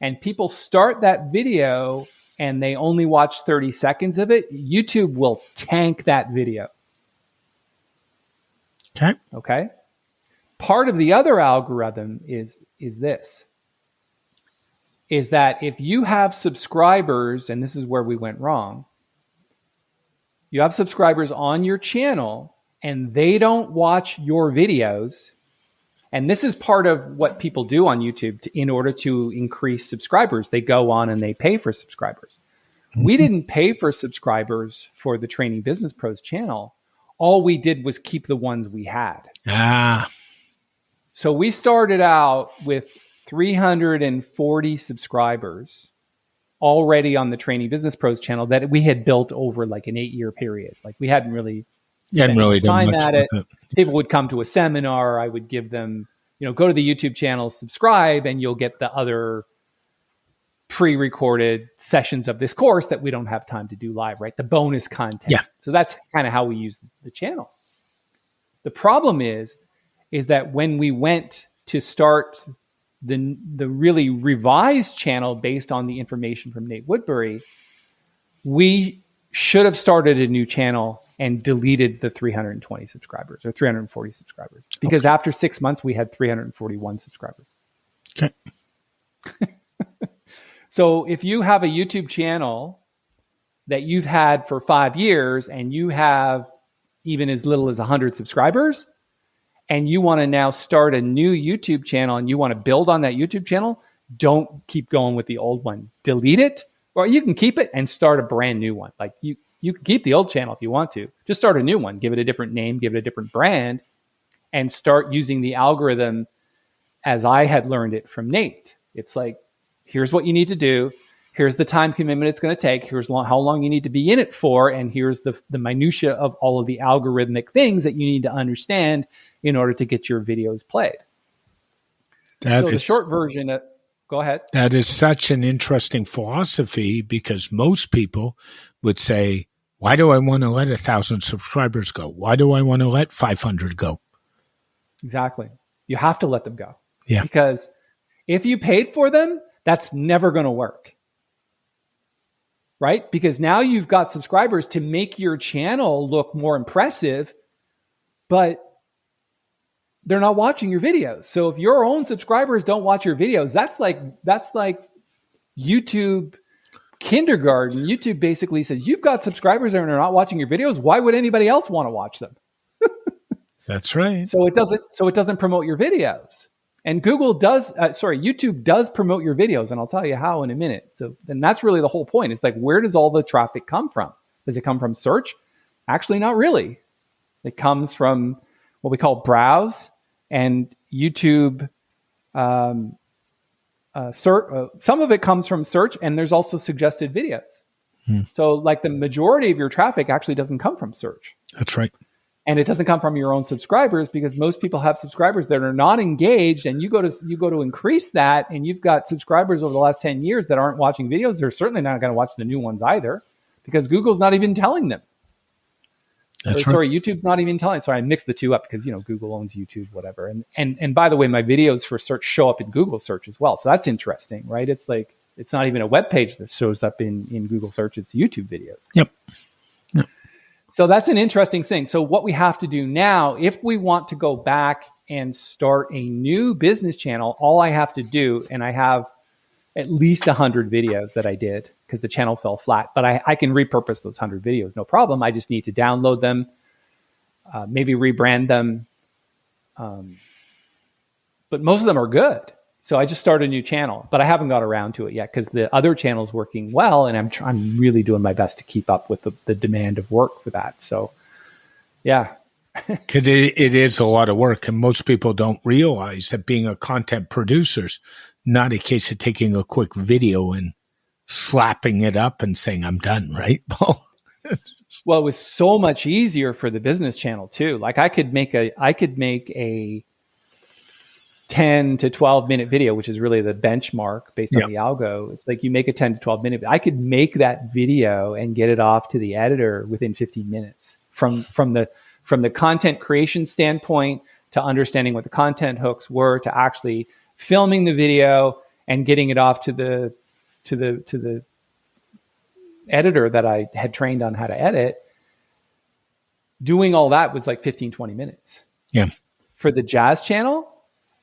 and people start that video and they only watch 30 seconds of it, YouTube will tank that video. Okay. Okay. Part of the other algorithm is that if you have subscribers, and this is where we went wrong, you have subscribers on your channel and they don't watch your videos. And this is part of what people do on YouTube in order to increase subscribers. They go on and they pay for subscribers. We didn't pay for subscribers for the Training Business Pros channel. All we did was keep the ones we had. So we started out with 340 subscribers already on the Training Business Pros channel that we had built over like an 8-year period. Like we hadn't really spent time at it. People would come to a seminar. I would give them, go to the YouTube channel, subscribe, and you'll get the other pre-recorded sessions of this course that we don't have time to do live, right? The bonus content. Yeah. So that's kind of how we use the channel. The problem is that when we went to start the really revised channel based on the information from Nate Woodbury, we should have started a new channel and deleted the 320 subscribers or 340 subscribers because after 6 months, we had 341 subscribers. Okay. So if you have a YouTube channel that you've had for 5 years and you have even as little as 100 subscribers, and you want to now start a new YouTube channel and you want to build on that YouTube channel, don't keep going with the old one. Delete it, or you can keep it and start a brand new one. Like you can keep the old channel if you want to. Just start a new one. Give it a different name, give it a different brand, and start using the algorithm as I had learned it from Nate. It's like, here's what you need to do. Here's the time commitment it's going to take. Here's how long you need to be in it for. And here's the minutia of all of the algorithmic things that you need to understand in order to get your videos played. The short version, go ahead. That is such an interesting philosophy because most people would say, why do I want to let 1,000 subscribers go? Why do I want to let 500 go? Exactly. You have to let them go. Yeah. Because if you paid for them, that's never going to work. Right? Because now you've got subscribers to make your channel look more impressive, but they're not watching your videos. So if your own subscribers don't watch your videos, that's like YouTube kindergarten. YouTube basically says, you've got subscribers that are not watching your videos. Why would anybody else want to watch them? That's right. So it doesn't promote your videos. And YouTube does promote your videos, and I'll tell you how in a minute. So then that's really the whole point. It's like, where does all the traffic come from? Does it come from search? Actually, not really. It comes from what we call browse and YouTube. Some of it comes from search, and there's also suggested videos. So like the majority of your traffic actually doesn't come from search. That's right. And it doesn't come from your own subscribers because most people have subscribers that are not engaged, and you go to increase that, and you've got subscribers over the last 10 years that aren't watching videos. They're certainly not going to watch the new ones either because Google's not even telling them. YouTube's not even telling. Sorry, I mixed the two up because Google owns YouTube, whatever. And by the way, my videos for search show up in Google search as well. So that's interesting, right? It's like it's not even a web page that shows up in Google search. It's YouTube videos. Yep. So that's an interesting thing. So what we have to do now, if we want to go back and start a new business channel, all I have to do, and I have at least 100 videos that I did because the channel fell flat, but I can repurpose those 100 videos, no problem. I just need to download them, maybe rebrand them. But most of them are good. So I just started a new channel, but I haven't got around to it yet because the other channel is working well, and I'm really doing my best to keep up with the demand of work for that. So, yeah. Because it is a lot of work, and most people don't realize that being a content producer is not a case of taking a quick video and slapping it up and saying, I'm done, right, Paul? Well, it was so much easier for the business channel too. Like I could make a 10 to 12 minute video, which is really the benchmark based on the algo. It's like you make a 10 to 12 minute. I could make that video and get it off to the editor within 15 minutes from the content creation standpoint to understanding what the content hooks were to actually filming the video and getting it off to the editor that I had trained on how to edit. Doing all that was like 15, 20 minutes. Yeah. For the jazz channel,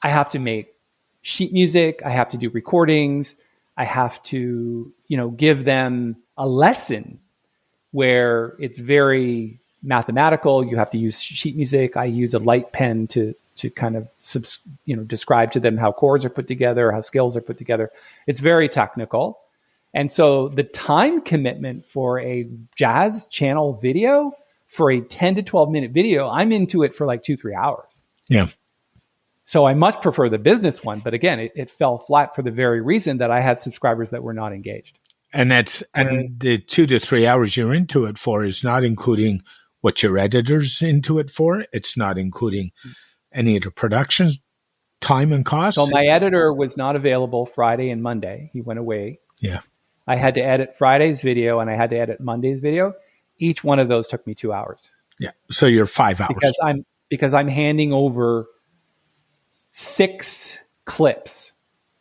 I have to make sheet music. I have to do recordings. I have to, give them a lesson where it's very mathematical. You have to use sheet music. I use a light pen to kind of, describe to them how chords are put together, how scales are put together. It's very technical. And so the time commitment for a jazz channel video, for a 10 to 12 minute video, I'm into it for like 2-3 hours. Yeah. So I much prefer the business one. But again, it fell flat for the very reason that I had subscribers that were not engaged. And the 2 to 3 hours you're into it for is not including what your editor's into it for. It's not including any of the production time and cost. So my editor was not available Friday and Monday. He went away. Yeah. I had to edit Friday's video and I had to edit Monday's video. Each one of those took me 2 hours. Yeah. So you're 5 hours. Because I'm handing over 6 clips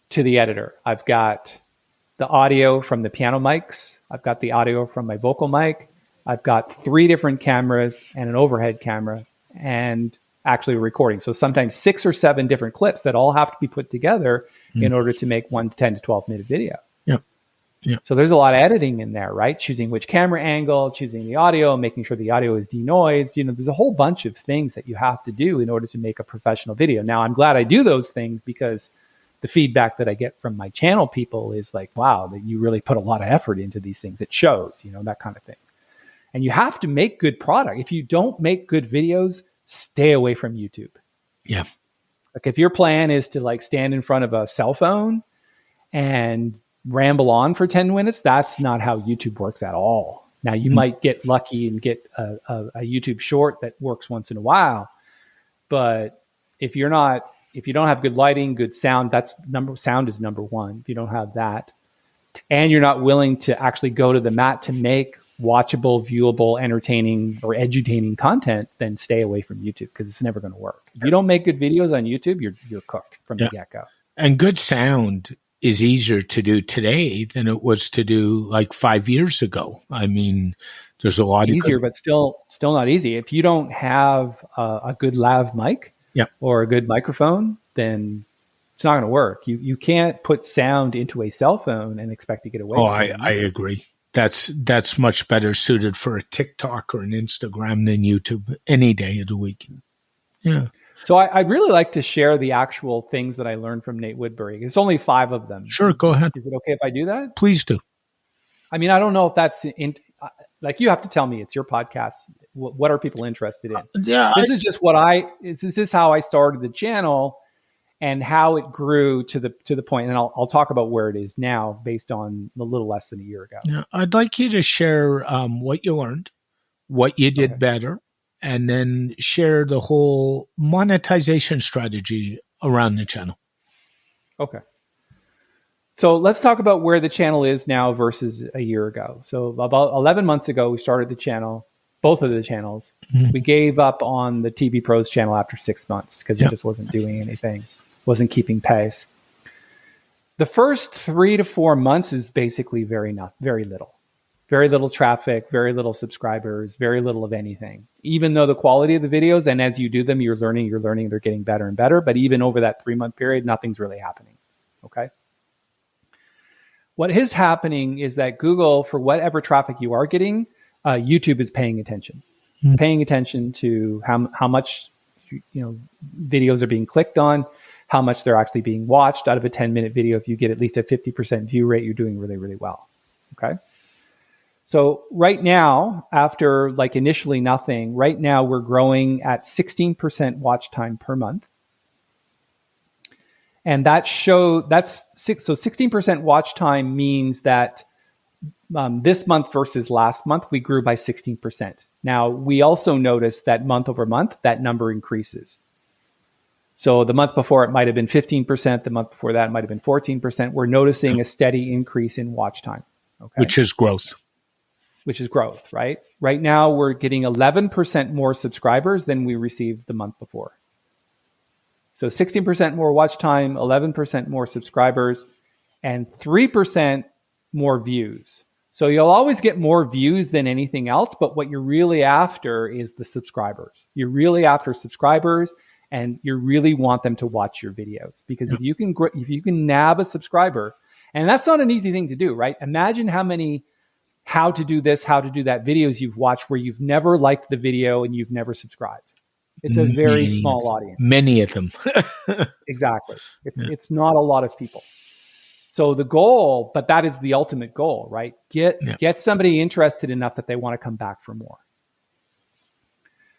to the editor. I've got the audio from the piano mics. I've got the audio from my vocal mic. I've got 3 different cameras and an overhead camera and actually a recording. So sometimes 6 or 7 different clips that all have to be put together in order to make one 10 to 12 minute video. Yeah. So there's a lot of editing in there, right? Choosing which camera angle, choosing the audio, making sure the audio is denoised. There's a whole bunch of things that you have to do in order to make a professional video. Now, I'm glad I do those things because the feedback that I get from my channel people is like, wow, that you really put a lot of effort into these things. It shows, that kind of thing. And you have to make good product. If you don't make good videos, stay away from YouTube. Yeah. Like if your plan is to stand in front of a cell phone and ramble on for 10 minutes, that's not how YouTube works at all. Now you might get lucky and get a YouTube short that works once in a while, but if you don't have good lighting, good sound, sound is number one. If you don't have that, and you're not willing to actually go to the mat to make watchable, viewable, entertaining, or edutaining content, then stay away from YouTube because it's never going to work. If you don't make good videos on YouTube, you're cooked from the get-go. And good sound is easier to do today than it was to do like 5 years ago. I mean, there's a lot easier, but still not easy. If you don't have a good lav mic or a good microphone, then it's not going to work. You can't put sound into a cell phone and expect to get away. Oh, I agree. That's much better suited for a TikTok or an Instagram than YouTube any day of the week. Yeah. So I'd really like to share the actual things that I learned from Nate Woodbury. It's only 5 of them. Sure, go ahead. Is it okay if I do that? Please do. I mean, I don't know if that's you have to tell me. It's your podcast. What are people interested in? This is how I started the channel and how it grew to the point. And I'll talk about where it is now based on a little less than a year ago. Yeah, I'd like you to share what you learned, what you did better, and then share the whole monetization strategy around the channel. Okay. So let's talk about where the channel is now versus a year ago. So about 11 months ago, we started the channel, both of the channels. Mm-hmm. We gave up on the TV Pros channel after 6 months because it just wasn't doing anything, wasn't keeping pace. The first 3 to 4 months is basically very little. Very little traffic, very little subscribers, very little of anything. Even though the quality of the videos, and as you do them, you're learning, they're getting better and better. But even over that 3-month period, nothing's really happening. Okay. What is happening is that Google, for whatever traffic you are getting, YouTube is paying attention. Paying attention to how much videos are being clicked on, how much they're actually being watched. Out of a 10-minute video, if you get at least a 50% view rate, you're doing really, really well. Okay. So right now, after initially nothing, right now we're growing at 16% watch time per month. And that's 16% watch time means that this month versus last month, we grew by 16%. Now, we also noticed that month over month, that number increases. So the month before it might have been 15%. The month before that, it might have been 14%. We're noticing a steady increase in watch time. Okay? Which is growth, right? Right now, we're getting 11% more subscribers than we received the month before. So 16% more watch time, 11% more subscribers, and 3% more views. So you'll always get more views than anything else, but what you're really after is the subscribers. You're really after subscribers, and you really want them to watch your videos, because if you can nab a subscriber, and that's not an easy thing to do, right? Imagine how many how to do this, how to do that videos you've watched where you've never liked the video and you've never subscribed. It's a very small audience. Many of them. Exactly. It's not a lot of people. So the goal, but that is the ultimate goal, right? Get somebody interested enough that they want to come back for more.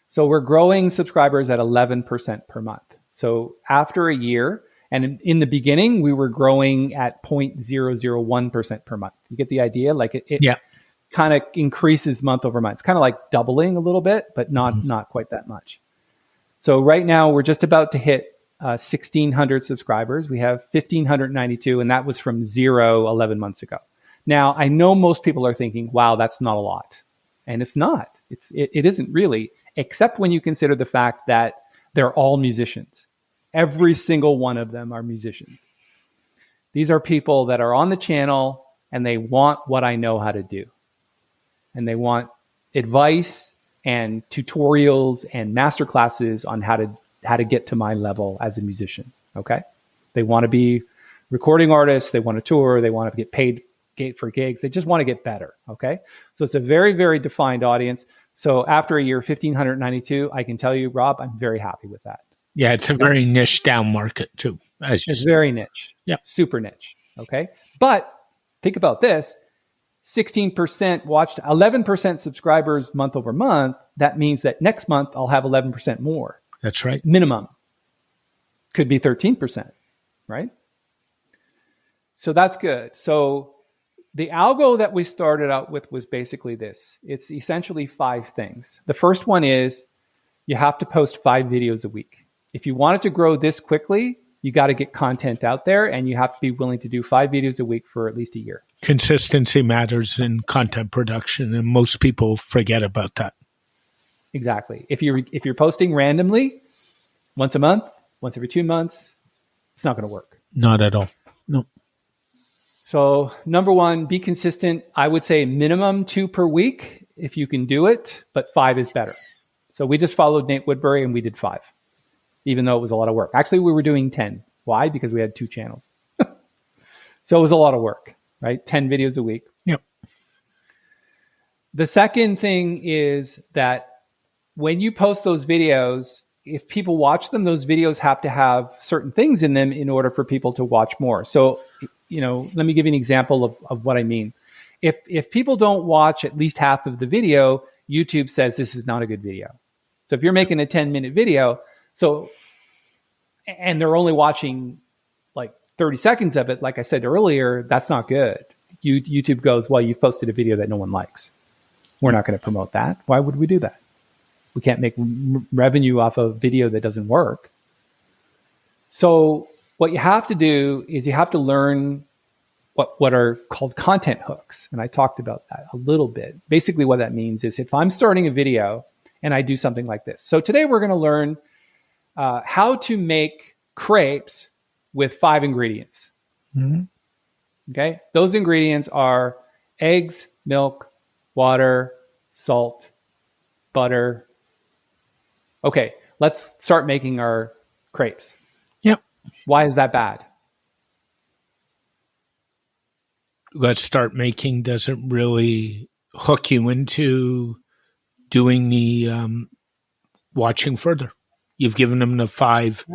So we're growing subscribers at 11% per month. So after a year, and in the beginning, we were growing at 0.001% per month. You get the idea? Like it kind of increases month over month. It's kind of like doubling a little bit, but not quite that much. So right now we're just about to hit 1,600 subscribers. We have 1,592, and that was from 11 months ago. Now, I know most people are thinking, wow, that's not a lot. And it's not. It isn't really, except when you consider the fact that they're all musicians. Every single one of them are musicians. These are people that are on the channel, and they want what I know how to do. And they want advice and tutorials and masterclasses on how to get to my level as a musician. Okay. They want to be recording artists. They want to tour. They want to get paid for gigs. They just want to get better. Okay. So it's a very, very defined audience. So after a year, 1,592, I can tell you, Rob, I'm very happy with that. Yeah. It's a very niche down market too. It's very niche. Yeah. Super niche. Okay. But think about this. 16% watched, 11% subscribers month over month. That means that next month I'll have 11% more. That's right. Minimum. Could be 13%, right? So that's good. So the algo that we started out with was basically this. It's essentially 5 things. The first one is you have to post 5 videos a week. If you want it to grow this quickly, you got to get content out there, and you have to be willing to do 5 videos a week for at least a year. Consistency matters in content production, and most people forget about that. Exactly. If you're posting randomly, once a month, once every 2 months, it's not going to work. Not at all. No. So number 1, be consistent. I would say minimum 2 per week if you can do it, but 5 is better. So we just followed Nate Woodbury and we did 5, even though it was a lot of work. Actually, we were doing 10. Why? Because we had 2 channels. So it was a lot of work, right? 10 videos a week. Yep. The second thing is that when you post those videos, if people watch them, those videos have to have certain things in them in order for people to watch more. So, let me give you an example of what I mean. If people don't watch at least half of the video, YouTube says this is not a good video. So if you're making a 10-minute video, and they're only watching like 30 seconds of it, like I said earlier, that's not good. YouTube goes, well, you've posted a video that no one likes. We're not going to promote that. Why would we do that? We can't make revenue off a video that doesn't work. So what you have to do is you have to learn what are called content hooks. And I talked about that a little bit. Basically what that means is if I'm starting a video and I do something like this. So today we're going to learn how to make crepes with 5 ingredients. Mm-hmm. Okay. Those ingredients are eggs, milk, water, salt, butter. Okay. Let's start making our crepes. Yep. Why is that bad? Let's start making doesn't really hook you into doing the watching further. You've given them the 5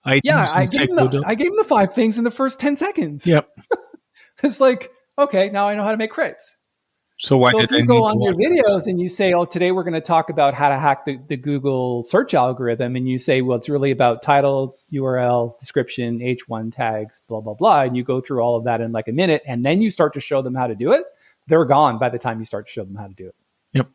items. Yeah, I gave them the 5 things in the first 10 seconds. Yep. It's like, okay, now I know how to make crepes. So if you go on your videos and you say, today we're going to talk about how to hack the Google search algorithm, and you say, well, it's really about title, URL, description, H1 tags, blah, blah, blah, and you go through all of that in like a minute, and then you start to show them how to do it, they're gone by the time you start to show them how to do it. Yep.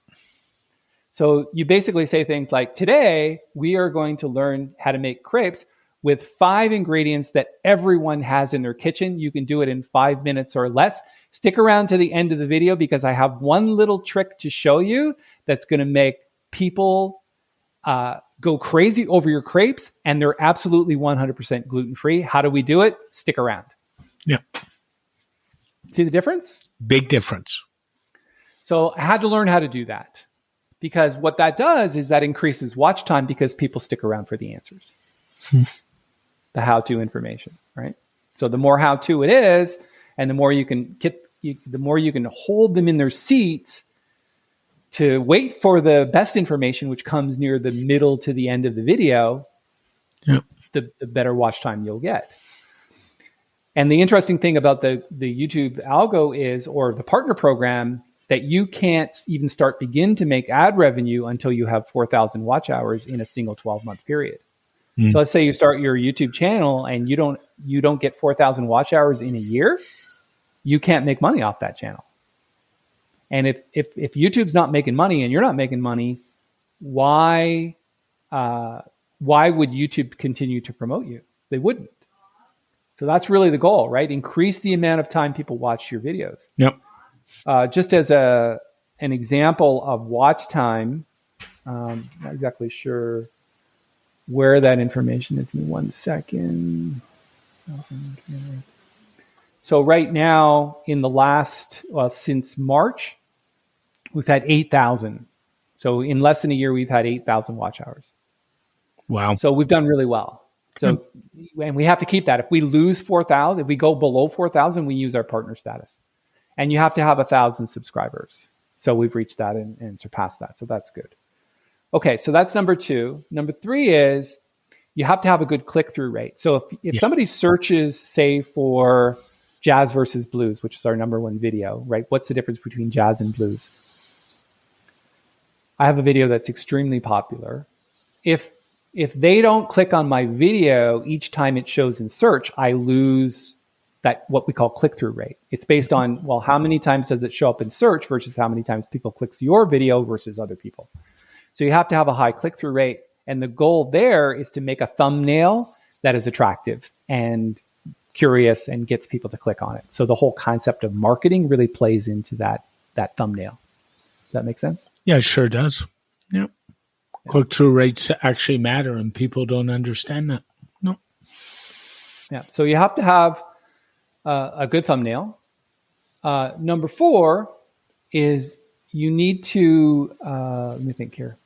So you basically say things like, today we are going to learn how to make crepes with 5 ingredients that everyone has in their kitchen. You can do it in 5 minutes or less. Stick around to the end of the video because I have one little trick to show you that's going to make people go crazy over your crepes, and they're absolutely 100% gluten-free. How do we do it? Stick around. Yeah. See the difference? Big difference. So I had to learn how to do that, because what that does is that increases watch time because people stick around for the answers, the how-to information, right? So the more how-to it is, and the more you can the more you can hold them in their seats to wait for the best information, which comes near the middle to the end of the video, the better watch time you'll get. And the interesting thing about the YouTube algo is, or the partner program, that you can't even begin to make ad revenue until you have 4,000 watch hours in a single 12-month period. So let's say you start your YouTube channel and you don't get 4,000 watch hours in a year, you can't make money off that channel. And if YouTube's not making money and you're not making money, why would YouTube continue to promote you? They wouldn't. So that's really the goal, right? Increase the amount of time people watch your videos. Yep. Just as an example of watch time, not exactly sure where that information is. Give me 1 second. So right now, in the since March, we've had 8,000. So in less than a year, we've had 8,000 watch hours. Wow. So we've done really well. So, and we have to keep that. If we lose 4,000, if we go below 4,000, we use our partner status. And you have to have 1,000 subscribers. So we've reached that and surpassed that. So that's good. Okay, so that's number 2. Number 3 is you have to have a good click-through rate. So if somebody searches, say, for jazz versus blues, which is our number 1 video, right? What's the difference between jazz and blues? I have a video that's extremely popular. If they don't click on my video each time it shows in search, I lose that, what we call click-through rate. It's based on, well, how many times does it show up in search versus how many times people clicks your video versus other people. So you have to have a high click-through rate. And the goal there is to make a thumbnail that is attractive and curious and gets people to click on it. So the whole concept of marketing really plays into that thumbnail. Does that make sense? Yeah, it sure does. Yep. Yeah. Click-through rates actually matter, and people don't understand that. No. Yeah. So you have to have a good thumbnail. Number 4 is you need to, let me think here.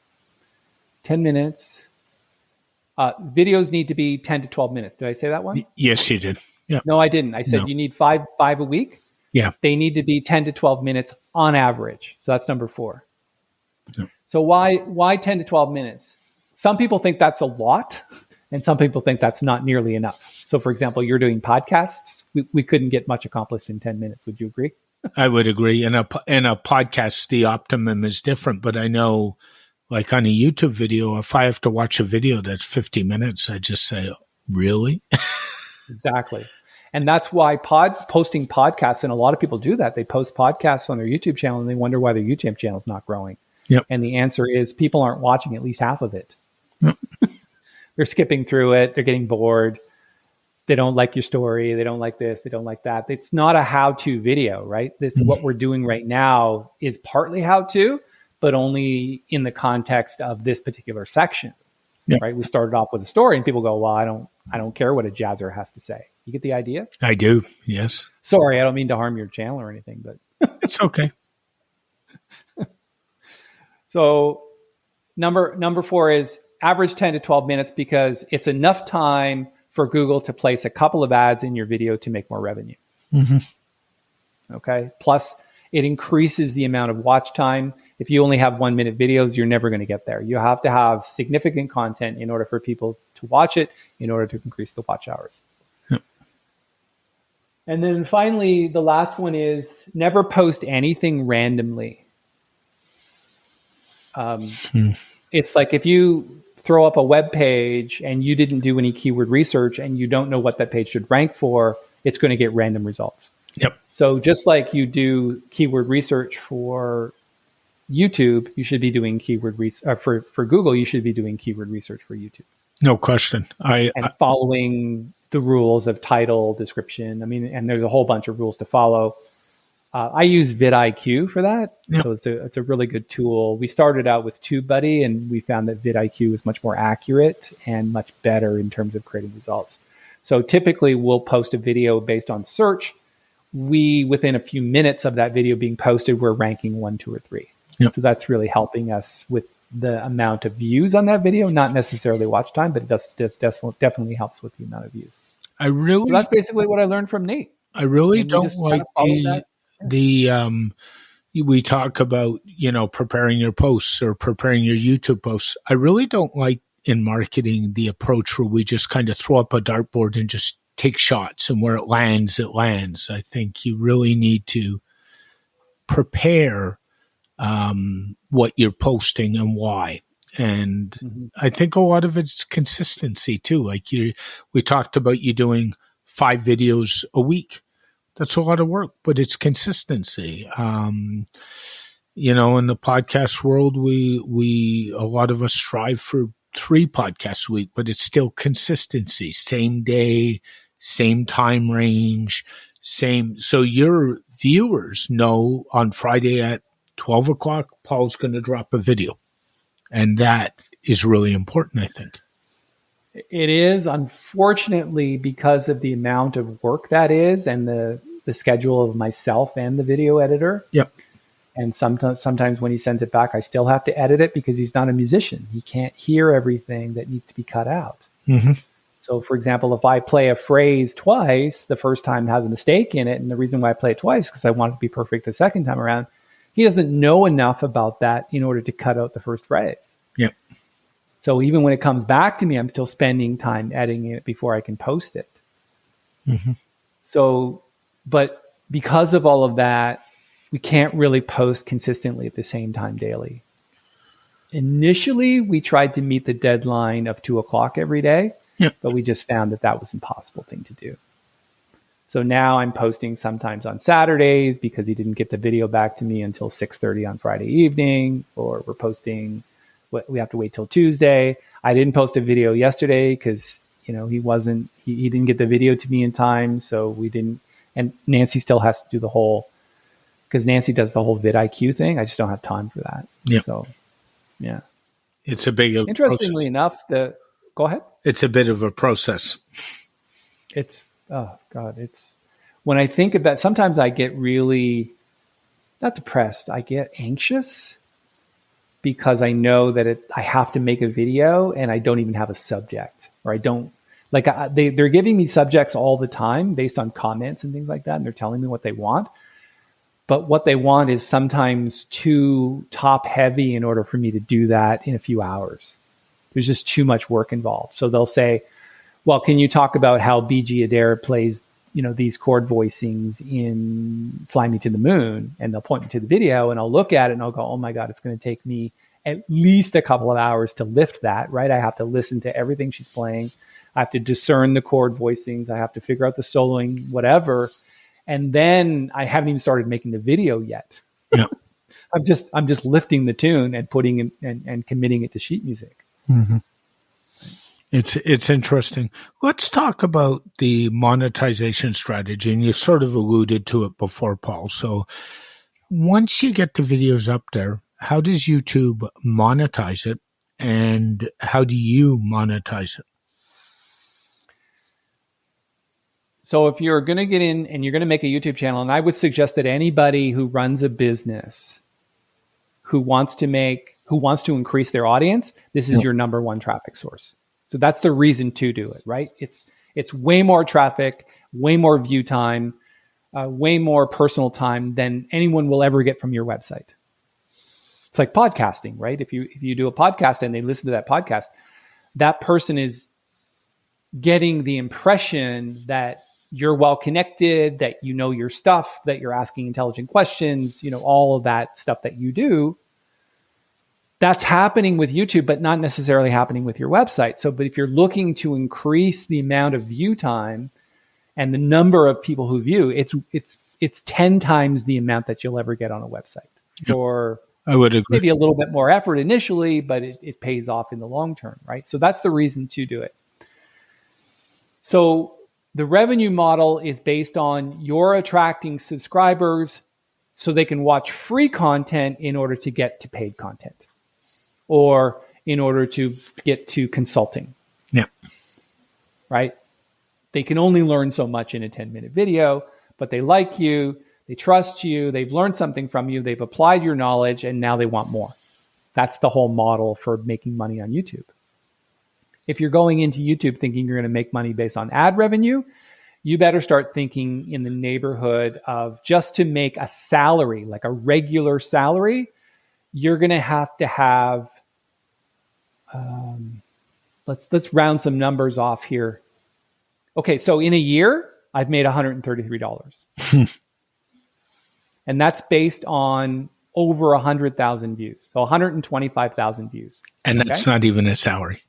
10 minutes. Videos need to be 10 to 12 minutes. Did I say that one? Yes, you did. Yeah. No, I didn't. I said you need five a week. Yeah. They need to be 10 to 12 minutes on average. So that's number 4. Yeah. So why 10 to 12 minutes? Some people think that's a lot, and some people think that's not nearly enough. So for example, you're doing podcasts. We couldn't get much accomplished in 10 minutes. Would you agree? I would agree. In a podcast, the optimum is different, but I know, like on a YouTube video, if I have to watch a video that's 50 minutes, I just say, really? Exactly. And that's why posting podcasts, and a lot of people do that. They post podcasts on their YouTube channel and they wonder why their YouTube channel is not growing. Yep. And the answer is people aren't watching at least half of it. Yep. They're skipping through it. They're getting bored. They don't like your story. They don't like this. They don't like that. It's not a how-to video, right? What we're doing right now is partly how-to, but only in the context of this particular section, right? We started off with a story and people go, well, I don't care what a jazzer has to say. You get the idea? I do. Yes. Sorry, I don't mean to harm your channel or anything, but it's okay. So number 4 is average 10 to 12 minutes, because it's enough time for Google to place a couple of ads in your video to make more revenue. Mm-hmm. Okay. Plus it increases the amount of watch time. If you only have 1-minute videos, you're never going to get there. You have to have significant content in order for people to watch it, in order to increase the watch hours. Yep. And then finally, the last one is never post anything randomly. It's like if you throw up a web page and you didn't do any keyword research and you don't know what that page should rank for, it's going to get random results. Yep. So just like you do keyword research for YouTube, you should be doing keyword research for Google. You should be doing keyword research for YouTube. No question. And following the rules of title, description. I mean, and there's a whole bunch of rules to follow. I use vidIQ for that. Yep. So it's a really good tool. We started out with TubeBuddy, and we found that vidIQ is much more accurate and much better in terms of creating results. So typically we'll post a video based on search within a few minutes of that video being posted, we're ranking 1, 2, or 3. Yep. So that's really helping us with the amount of views on that video, not necessarily watch time, but it definitely helps with the amount of views. So that's basically what I learned from Nate. I really don't like we talk about, preparing your posts or preparing your YouTube posts. I really don't like in marketing the approach where we just kind of throw up a dartboard and just take shots, and where it lands, it lands. I think you really need to prepare what you're posting and why. And I think a lot of it's consistency too. Like we talked about you doing 5 videos a week. That's a lot of work, but it's consistency. In the podcast world, we a lot of us strive for 3 podcasts a week, but it's still consistency. Same day, same time range, same. So your viewers know on Friday at 12 o'clock, Paul's going to drop a video. And that is really important, I think. It is, unfortunately, because of the amount of work that is and the schedule of myself and the video editor. Yep. And sometimes when he sends it back, I still have to edit it because he's not a musician. He can't hear everything that needs to be cut out. Mm-hmm. So, for example, if I play a phrase twice, the first time has a mistake in it. And the reason why I play it twice is because I want it to be perfect the second time around. He doesn't know enough about that in order to cut out the first phrase. Yep. So even when it comes back to me, I'm still spending time editing it before I can post it. Mm-hmm. So, but because of all of that, we can't really post consistently at the same time daily. Initially, we tried to meet the deadline of 2 o'clock every day, but we just found that was an impossible thing to do. So now I'm posting sometimes on Saturdays because he didn't get the video back to me until 6:30 on Friday evening, or we're posting, we have to wait till Tuesday. I didn't post a video yesterday because, he didn't get the video to me in time. So we didn't, and Nancy still has to do because Nancy does the whole vidIQ thing. I just don't have time for that. Yeah. So, yeah. It's a big Interestingly enough, go ahead. It's a bit of a process. It's when I think of that, sometimes I get really, not depressed, I get anxious because I know that I have to make a video and I don't even have a subject, or I don't, they're giving me subjects all the time based on comments and things like that. And they're telling me what they want. But what they want is sometimes too top heavy in order for me to do that in a few hours. There's just too much work involved. So they'll say, well, can you talk about how B.G. Adair plays, these chord voicings in Fly Me to the Moon? And they'll point me to the video and I'll look at it and I'll go, oh my God, it's going to take me at least a couple of hours to lift that, right? I have to listen to everything she's playing. I have to discern the chord voicings. I have to figure out the soloing, whatever. And then I haven't even started making the video yet. Yeah. I'm just lifting the tune and putting in and committing it to sheet music. Mm-hmm. It's interesting. Let's talk about the monetization strategy. And you sort of alluded to it before, Paul. So once you get the videos up there, how does YouTube monetize it? And how do you monetize it? So if you're going to get in and you're going to make a YouTube channel, and I would suggest that anybody who runs a business who wants to increase their audience, this is your number one traffic source. So that's the reason to do it, right? It's way more traffic, way more view time, way more personal time than anyone will ever get from your website. It's like podcasting, right? If you do a podcast and they listen to that podcast, that person is getting the impression that you're well connected, that you know your stuff, that you're asking intelligent questions, all of that stuff that you do. That's happening with YouTube, but not necessarily happening with your website. So, but if you're looking to increase the amount of view time and the number of people who view, it's 10 times the amount that you'll ever get on a website. For I would agree. Maybe a little bit more effort initially, but it pays off in the long term, right? So that's the reason to do it. So the revenue model is based on you're attracting subscribers so they can watch free content in order to get to paid content, or in order to get to consulting. Yeah. Right? They can only learn so much in a 10-minute video, but they like you, they trust you, they've learned something from you, they've applied your knowledge, and now they want more. That's the whole model for making money on YouTube. If you're going into YouTube thinking you're going to make money based on ad revenue, you better start thinking in the neighborhood of just to make a salary, like a regular salary, you're going to have, let's round some numbers off here. Okay, so in a year, I've made $133. And that's based on over 100,000 views. So 125,000 views. And that's not even a salary.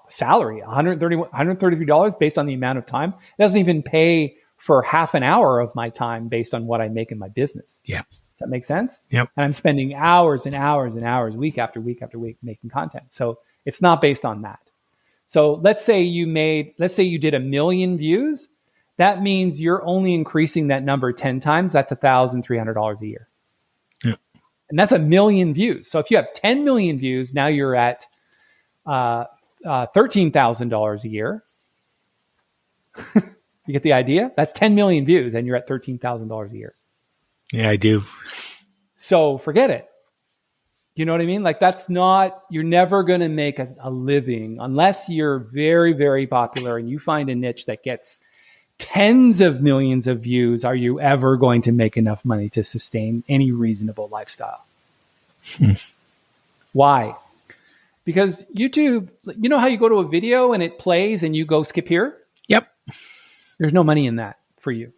Salary, $133 based on the amount of time. It doesn't even pay for half an hour of my time based on what I make in my business. Yeah. Does that make sense? Yep. And I'm spending hours and hours and hours, week after week after week, making content. So it's not based on that. So let's say you did 1 million views. That means you're only increasing that number 10 times. That's $1,300 a year. Yeah. And that's 1 million views. So if you have 10 million views, now you're at $13,000 a year. You get the idea? That's 10 million views and you're at $13,000 a year. Yeah, I do. So forget it. You know what I mean? Like you're never going to make a living unless you're very, very popular and you find a niche that gets tens of millions of views. Are you ever going to make enough money to sustain any reasonable lifestyle? Why? Because YouTube, you know how you go to a video and it plays and you go skip here? Yep. There's no money in that for you.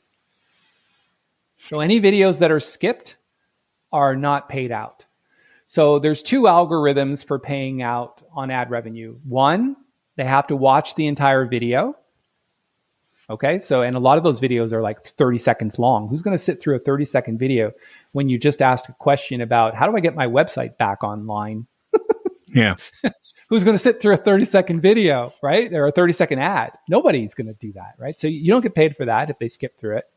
So any videos that are skipped are not paid out. So there's 2 algorithms for paying out on ad revenue. One, they have to watch the entire video. Okay, so and a lot of those videos are like 30 seconds long. Who's going to sit through a 30-second video when you just asked a question about how do I get my website back online? Yeah. Who's going to sit through a 30-second video, right? Or a 30-second ad? Nobody's going to do that, right? So you don't get paid for that if they skip through it.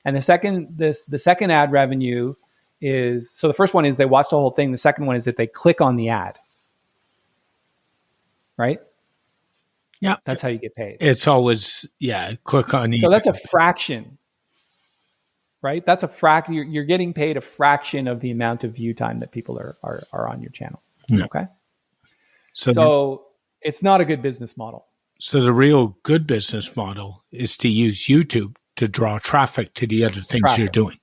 And the second ad revenue is, so the first one is they watch the whole thing. The second one is that they click on the ad, right? Yeah. That's how you get paid. It's always, click on the. So that's a fraction, right? That's a fraction. You're getting paid a fraction of the amount of view time that people are on your channel. Yeah. Okay. So it's not a good business model. So the real good business model is to use YouTube to draw traffic to the other things you're doing.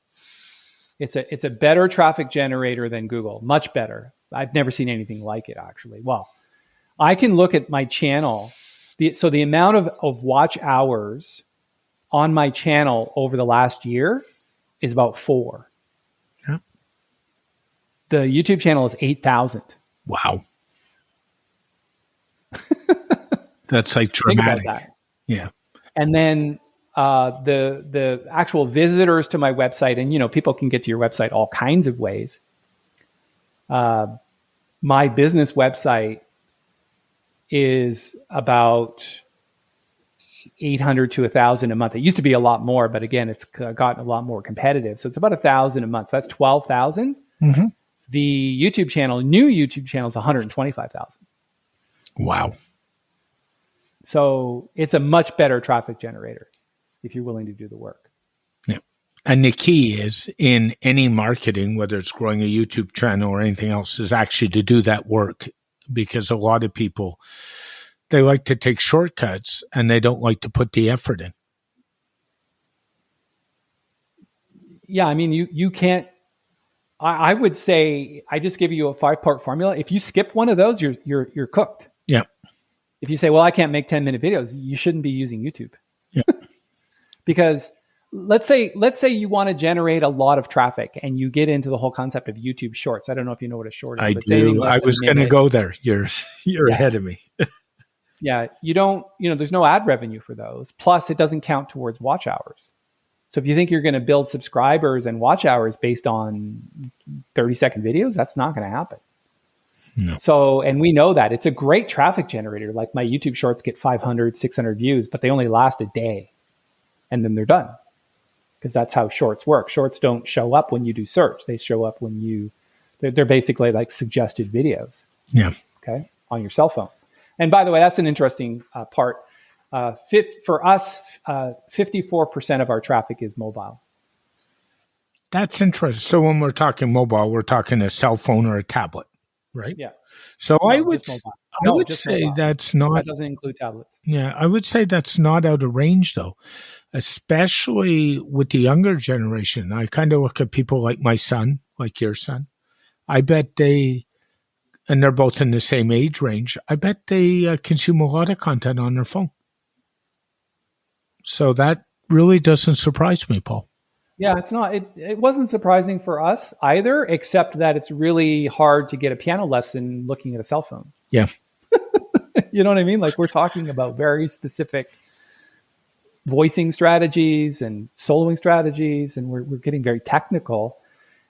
It's a better traffic generator than Google, much better. I've never seen anything like it, actually. Well, I can look at my channel. So the amount of watch hours on my channel over the last year is about 4. Yeah. The YouTube channel is 8,000. Wow. That's like dramatic. Think about that. Yeah. And then the actual visitors to my website, and people can get to your website all kinds of ways. My business website is about 800 to 1,000 a month. It used to be a lot more, but again, it's gotten a lot more competitive. So it's about 1,000 a month. So that's 12,000. Mm-hmm. The YouTube channel, new YouTube channel, is 125,000. Wow. So it's a much better traffic generator if you're willing to do the work. Yeah. And the key is in any marketing, whether it's growing a YouTube channel or anything else, is actually to do that work, because a lot of people, they like to take shortcuts and they don't like to put the effort in. Yeah. I mean, you can't, I would say, I just give you a 5-part formula. If you skip one of those, you're cooked. Yeah. If you say, well, I can't make 10-minute videos, you shouldn't be using YouTube. Yeah. Because let's say you want to generate a lot of traffic and you get into the whole concept of YouTube Shorts. I don't know if you know what a short is. I do. I was going to go there. You're ahead of me. Yeah. You don't, there's no ad revenue for those. Plus, it doesn't count towards watch hours. So if you think you're going to build subscribers and watch hours based on 30-second videos, that's not going to happen. No. So, and we know that it's a great traffic generator. Like my YouTube Shorts get 500, 600 views, but they only last a day and then they're done, because that's how shorts work. Shorts don't show up when you do search. They show up when they're basically like suggested videos. Yeah. Okay. On your cell phone. And by the way, that's an interesting part. For us, 54% of our traffic is mobile. That's interesting. So when we're talking mobile, we're talking a cell phone or a tablet, right? Yeah. So No, I would just mobile. I would just say mobile. that's not. That doesn't include tablets. Yeah, I would say that's not out of range though, especially with the younger generation. I kind of look at people like my son, like your son. I bet and they're both in the same age range. I bet they consume a lot of content on their phone. So that really doesn't surprise me, Paul. Yeah, it's not. It wasn't surprising for us either, except that it's really hard to get a piano lesson looking at a cell phone. Yeah. You know what I mean? Like, we're talking about very specific voicing strategies and soloing strategies, and we're getting very technical.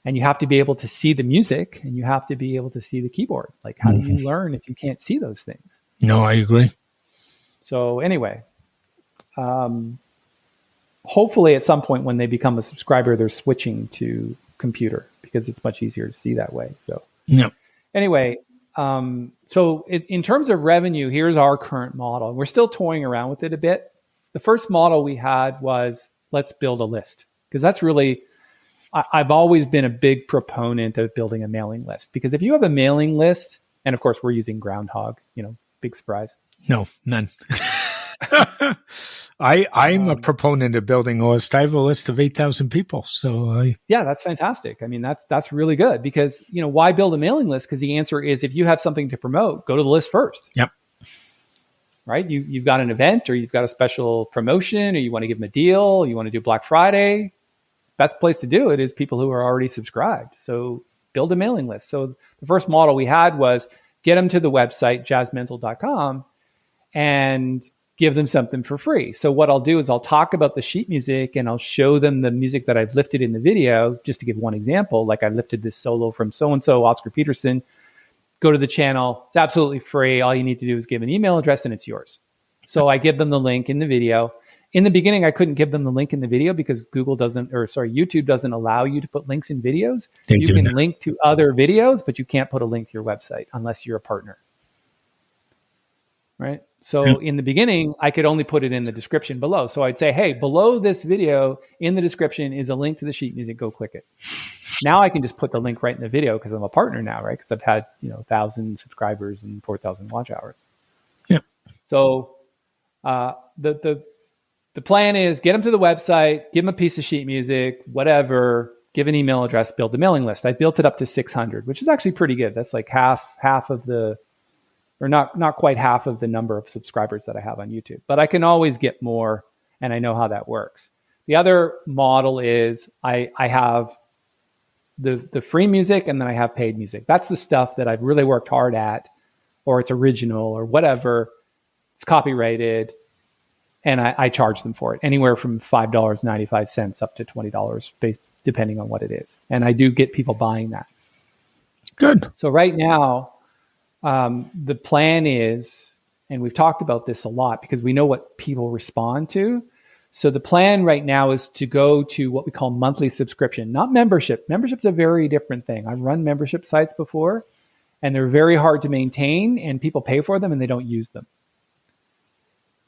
And you have to be able to see the music, and you have to be able to see the keyboard. Like, how do you learn if you can't see those things? No, I agree. So anyway, hopefully at some point when they become a subscriber, they're switching to computer because it's much easier to see that way. So yeah. Anyway, so in terms of revenue, here's our current model. We're still toying around with it a bit. The first model we had was, let's build a list, because that's really, I've always been a big proponent of building a mailing list, because if you have a mailing list, and of course we're using Groundhog, big surprise. No, none. I'm a proponent of building a list. I have a list of 8,000 people. So yeah, that's fantastic. I mean, that's really good, because, why build a mailing list? Because the answer is, if you have something to promote, go to the list first. Yep. Right? You've got an event, or you've got a special promotion, or you want to give them a deal, you want to do Black Friday. Best place to do it is people who are already subscribed. So build a mailing list. So the first model we had was get them to the website, jazzmental.com, and give them something for free. So what I'll do is I'll talk about the sheet music, and I'll show them the music that I've lifted in the video. Just to give one example, like I lifted this solo from so-and-so, Oscar Peterson. Go to the channel. It's absolutely free. All you need to do is give an email address and it's yours. So I give them the link in the video. In the beginning, I couldn't give them the link in the video because YouTube doesn't allow you to put links in videos. You can link to other videos, but you can't put a link to your website unless you're a partner. Right? So in the beginning, I could only put it in the description below. So I'd say, hey, below this video in the description is a link to the sheet music. Go click it. Now I can just put the link right in the video because I'm a partner now, right? Because I've had 1,000 subscribers and 4,000 watch hours. Yeah. So the plan is get them to the website, give them a piece of sheet music, whatever, give an email address, build the mailing list. I built it up to 600, which is actually pretty good. That's like half of the, or not quite half of the number of subscribers that I have on YouTube. But I can always get more, and I know how that works. The other model is I have the free music, and then I have paid music. That's the stuff that I've really worked hard at, or it's original or whatever. It's copyrighted. And I charge them for it, anywhere from $5.95 up to $20, depending on what it is. And I do get people buying that. Good. So right now, the plan is, and we've talked about this a lot because we know what people respond to. So the plan right now is to go to what we call monthly subscription, not membership. Membership's a very different thing. I've run membership sites before, and they're very hard to maintain, and people pay for them and they don't use them.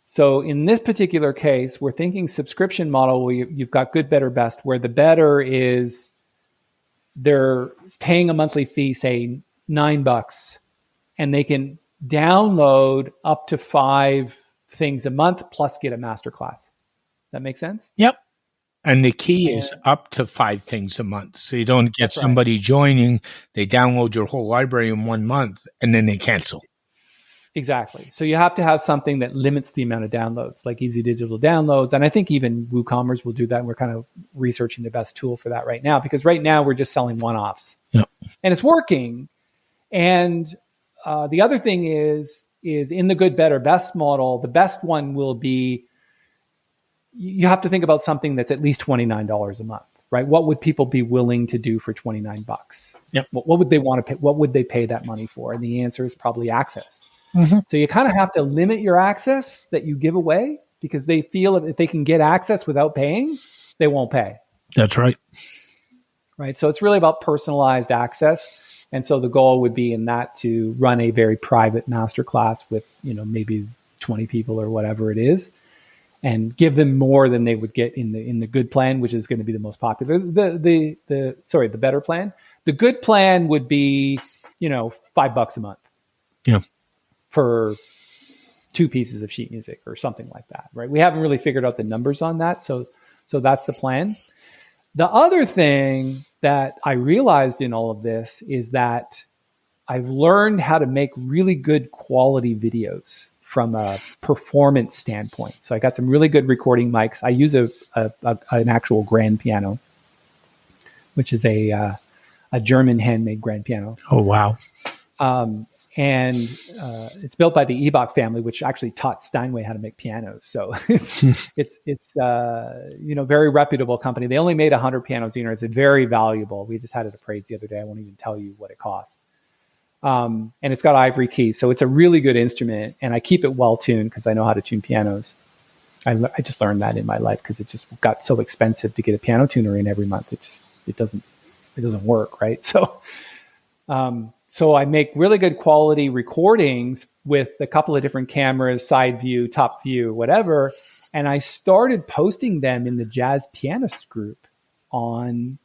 So in this particular case, we're thinking subscription model where you've got good, better, best, where the better is they're paying a monthly fee, say $9, and they can download up to 5 things a month plus get a masterclass. That make sense? Yep. And the key is up to 5 things a month. So you don't get somebody joining, they download your whole library in 1 month, and then they cancel. Exactly. So you have to have something that limits the amount of downloads, like easy digital downloads. And I think even WooCommerce will do that. And we're kind of researching the best tool for that right now, because right now we're just selling one-offs. Yep. And it's working. And the other thing is in the good, better, best model, the best one will be, you have to think about something that's at least $29 a month, right? What would people be willing to do for $29? Yep. What would they want to pay? What would they pay that money for? And the answer is probably access. Mm-hmm. So you kind of have to limit your access that you give away, because they feel if they can get access without paying, they won't pay. That's right. Right. So it's really about personalized access. And so the goal would be in that to run a very private masterclass with, maybe 20 people or whatever it is, and give them more than they would get in the good plan, which is going to be the most popular. The better plan. The good plan would be, $5 a month. Yeah. For 2 pieces of sheet music or something like that, right? We haven't really figured out the numbers on that. So that's the plan. The other thing that I realized in all of this is that I've learned how to make really good quality videos from a performance standpoint. So I got some really good recording mics. I use an actual grand piano, which is a German handmade grand piano. Oh, wow. And it's built by the Ebach family, which actually taught Steinway how to make pianos. So it's very reputable company. They only made 100 pianos a year. It's very valuable. We just had it appraised the other day. I won't even tell you what it costs. And it's got ivory keys, so it's a really good instrument. And I keep it well tuned because I know how to tune pianos. I just learned that in my life because it just got so expensive to get a piano tuner in every month. It doesn't work, right? So I make really good quality recordings with a couple of different cameras, side view, top view, whatever. And I started posting them in the jazz pianist group on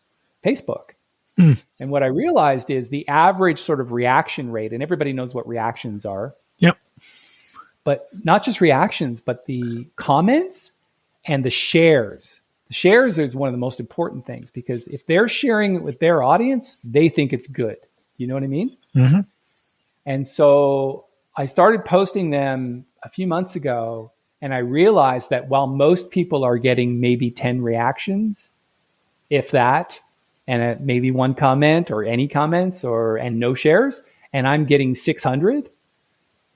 Facebook. And what I realized is the average sort of reaction rate, and everybody knows what reactions are. Yep. But not just reactions, but the comments and the shares. The shares is one of the most important things because if they're sharing it with their audience, they think it's good. You know what I mean? Mm-hmm. And so I started posting them a few months ago, and I realized that while most people are getting maybe 10 reactions, if that, and maybe 1 comment or any comments and no shares, and I'm getting 600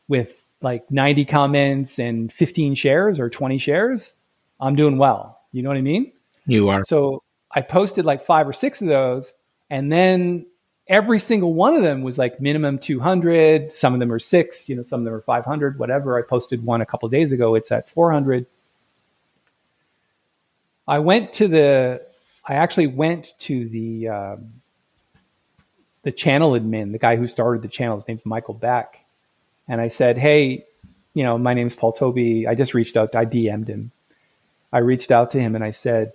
with like 90 comments and 15 shares or 20 shares, I'm doing well. You know what I mean? You are. So I posted like 5 or 6 of those, and then every single one of them was like minimum 200. Some of them are 6, some of them are 500, whatever. I posted one a couple of days ago. It's at 400. I actually went to the channel admin, the guy who started the channel. His name's Michael Beck. And I said, hey, my name's Paul Tobey. I just reached out. I DM'd him. I reached out to him and I said,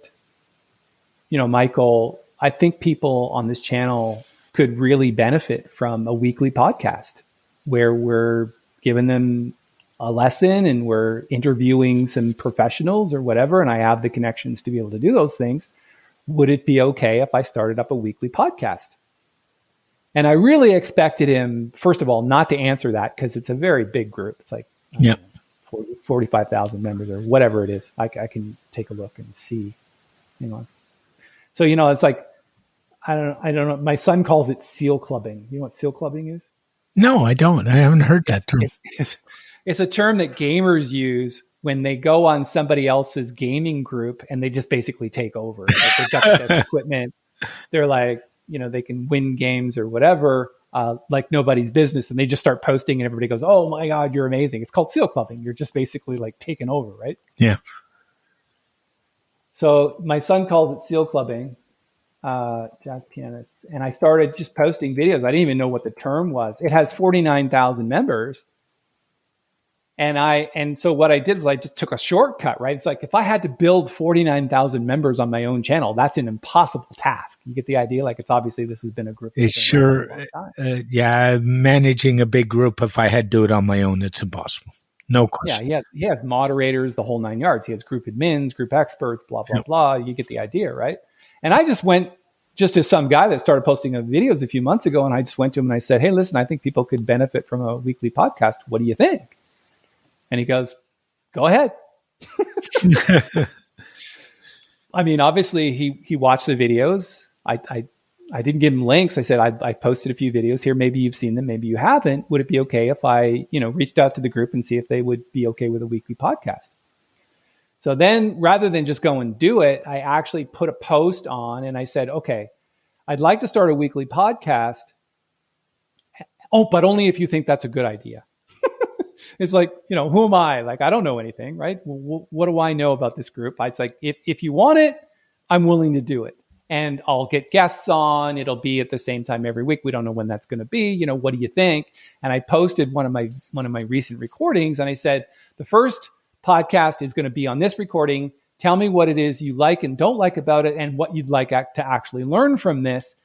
Michael, I think people on this channel could really benefit from a weekly podcast where we're giving them a lesson and we're interviewing some professionals or whatever. And I have the connections to be able to do those things. Would it be okay if I started up a weekly podcast? And I really expected him, first of all, not to answer that because it's a very big group. It's like 45,000 members or whatever it is. I can take a look and see. Hang on. So, it's like, I don't know. My son calls it seal clubbing. You know what seal clubbing is? No, I don't. I haven't heard that term. It's a term that gamers use when they go on somebody else's gaming group and they just basically take over. Like they've got the best equipment. They're like, they can win games or whatever, like nobody's business. And they just start posting and everybody goes, oh my God, you're amazing. It's called seal clubbing. You're just basically like taking over, right? Yeah. So my son calls it seal clubbing. Jazz pianists. And I started just posting videos. I didn't even know what the term was. It has 49,000 members. And so what I did was I just took a shortcut, right? It's like, if I had to build 49,000 members on my own channel, that's an impossible task. You get the idea? Like, it's obviously, this has been a group. It's sure. Managing a big group, if I had to do it on my own, it's impossible. No question. Yeah, he has moderators, the whole 9 yards. He has group admins, group experts, blah, blah, blah. You get the idea, right? And I just went to some guy that started posting videos a few months ago. And I just went to him and I said, hey, listen, I think people could benefit from a weekly podcast. What do you think? And he goes, go ahead. I mean, obviously he watched the videos. I didn't give him links. I said, I posted a few videos here. Maybe you've seen them. Maybe you haven't. Would it be okay if I, reached out to the group and see if they would be okay with a weekly podcast? So then rather than just go and do it, I actually put a post on and I said, okay, I'd like to start a weekly podcast. Oh, but only if you think that's a good idea. It's like, who am I? Like, I don't know anything, right? Well, what do I know about this group? It's like, if you want it, I'm willing to do it. and I'll get guests on. It'll be at the same time every week. We don't know when that's going to be. You know, what do you think? And I posted one of my recent recordings, and I said, the first podcast is going to be on this recording. Tell me what it is you like and don't like about it, and what you'd like to actually learn from this,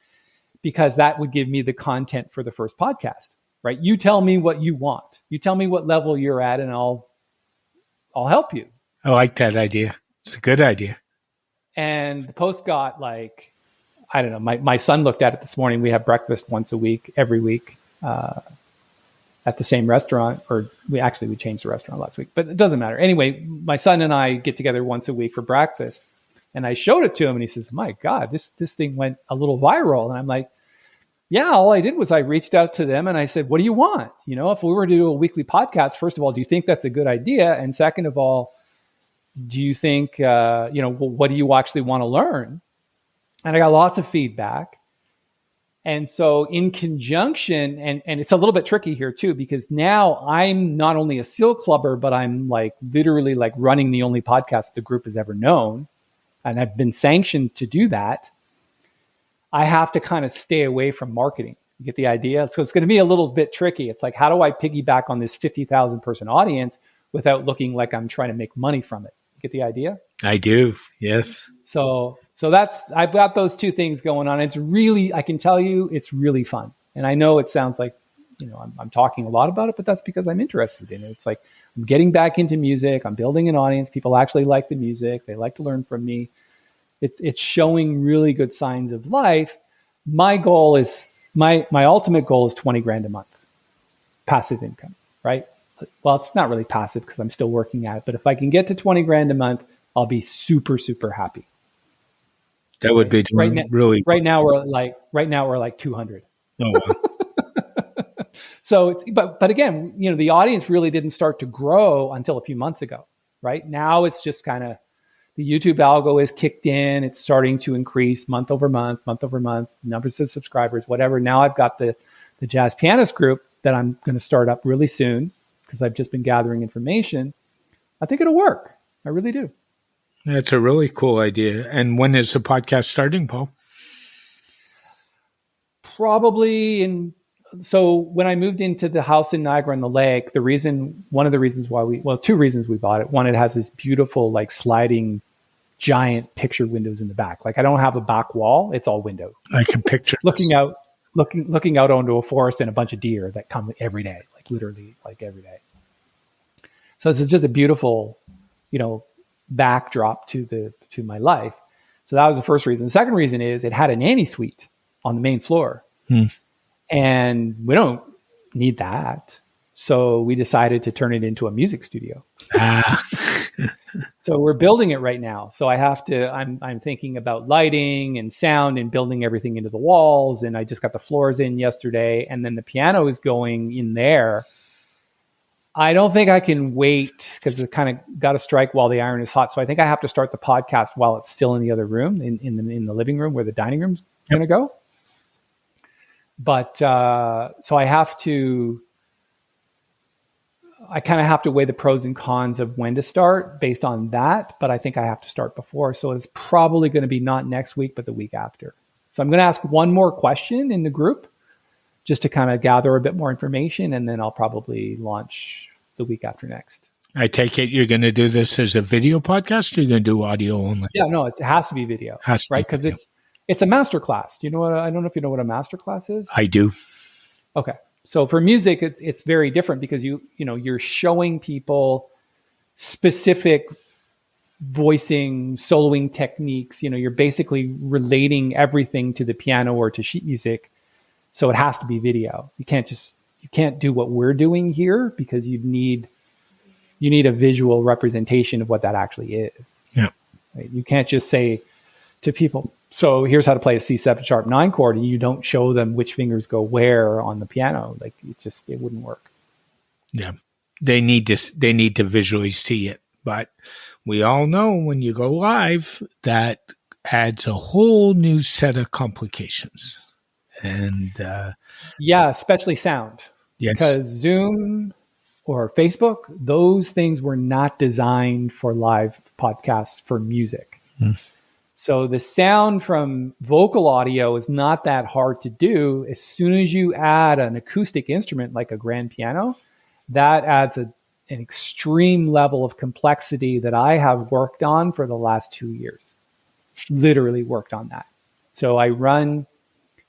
because that would give me the content for the first podcast, right? You tell me what you want. You tell me what level you're at, and I'll help you. I like that idea. It's a good idea. And the post got like, I don't know, my son looked at it this morning. We have breakfast once a week, every week, at the same restaurant, or we changed the restaurant last week, but it doesn't matter. Anyway, my son and I get together once a week for breakfast, and I showed it to him, and he says, my God, this thing went a little viral. And I'm like, yeah, all I did was I reached out to them and I said, what do you want? You know, if we were to do a weekly podcast, first of all, do you think that's a good idea? And second of all, do you think, what do you actually want to learn? And I got lots of feedback. And so in conjunction, and it's a little bit tricky here too, because now I'm not only a seal clubber, but I'm like literally like running the only podcast the group has ever known. And I've been sanctioned to do that. I have to kind of stay away from marketing. You get the idea? So it's going to be a little bit tricky. It's like, how do I piggyback on this 50,000 person audience without looking like I'm trying to make money from it? You get the idea? I do. Yes. So I've got those two things going on. It's really, I can tell you, it's really fun. And I know it sounds like, you know, I'm talking a lot about it, but that's because I'm interested in it. It's like, I'm getting back into music. I'm building an audience. People actually like the music. They like to learn from me. It's showing really good signs of life. My goal is, my ultimate goal is 20 grand a month, passive income, right? Well, it's not really passive because I'm still working at it, but if I can get to 20 grand a month, I'll be super, super happy. That would be really. Right now we're like 200. Oh, wow. So but again, you know, the audience really didn't start to grow until a few months ago, right? Now it's just kind of, the YouTube algo is kicked in. It's starting to increase month over month, numbers of subscribers, whatever. Now I've got the jazz pianist group that I'm going to start up really soon because I've just been gathering information. I think it'll work. I really do. That's a really cool idea. And when is the podcast starting, Paul? Probably so when I moved into the house in Niagara-on-the-Lake, two reasons we bought it. One, it has this beautiful, like sliding giant picture windows in the back. Like I don't have a back wall. It's all window. I can picture looking out onto a forest and a bunch of deer that come every day, like literally like every day. So it's just a beautiful, you know, backdrop to my life. So that was the first reason. The second reason is it had a nanny suite on the main floor. And we don't need that. So we decided to turn it into a music studio. So we're building it right now. So I'm thinking about lighting and sound and building everything into the walls. And I just got the floors in yesterday. And then the piano is going in there. I don't think I can wait because it kind of got to strike while the iron is hot. So I think I have to start the podcast while it's still in the other room, in the living room where the dining room's going to go. But so I kind of have to weigh the pros and cons of when to start based on that. But I think I have to start before. So it's probably going to be not next week, but the week after. So I'm going to ask one more question in the group just to kind of gather a bit more information. And then I'll probably launch the week after next. I take it you're going to do this as a video podcast or you're going to do audio only? Yeah, no, it has to be video. Right? Because it's a masterclass. Do you know I don't know if you know what a masterclass is. I do. Okay. So for music, it's very different because you're showing people specific voicing, soloing techniques. You know, you're basically relating everything to the piano or to sheet music. So it has to be video. You can't do what we're doing here because you need a visual representation of what that actually is. Yeah. Right? You can't just say to people, so here's how to play a C7 sharp 9 chord, and you don't show them which fingers go where on the piano. Like it wouldn't work. Yeah. They need to visually see it. But we all know when you go live, that adds a whole new set of complications. And yeah, especially sound. Yes. Because Zoom or Facebook, those things were not designed for live podcasts for music. So the sound from vocal audio is not that hard to do. As soon as you add an acoustic instrument like a grand piano, that adds an extreme level of complexity that I have worked on for the last 2 years. Literally worked on that. So I run,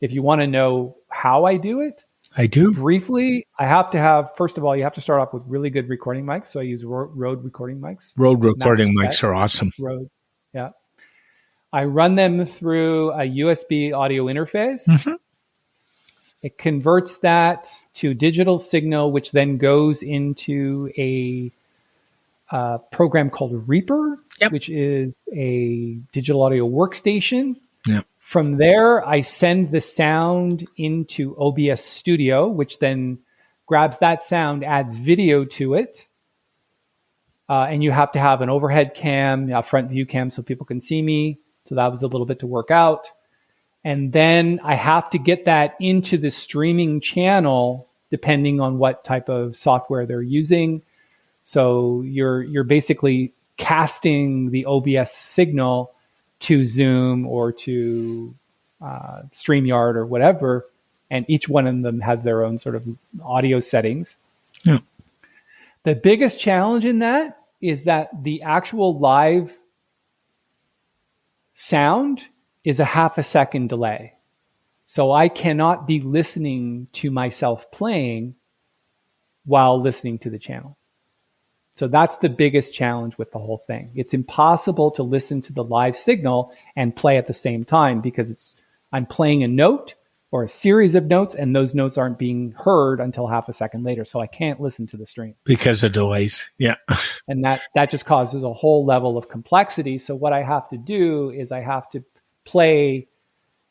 if you want to know how I do it, I do. Briefly, I have to have, first of all, you have to start off with really good recording mics. So I use Rode recording mics. Rode recording mics are awesome. Rode, yeah. I run them through a USB audio interface. Mm-hmm. It converts that to digital signal, which then goes into a program called Reaper, which is a digital audio workstation. Yep. From there, I send the sound into OBS Studio, which then grabs that sound, adds video to it. And you have to have an overhead cam, a front view cam so people can see me. So that was a little bit to work out. And then I have to get that into the streaming channel, depending on what type of software they're using. So you're basically casting the OBS signal to Zoom or to StreamYard or whatever, and each one of them has their own sort of audio settings. Yeah. The biggest challenge in that is that the actual live sound is a half a second delay. So I cannot be listening to myself playing while listening to the channel. So that's the biggest challenge with the whole thing. It's impossible to listen to the live signal and play at the same time because I'm playing a note or a series of notes, and those notes aren't being heard until half a second later. So I can't listen to the stream. Because of delays, yeah. And that just causes a whole level of complexity. So what I have to do is I have to play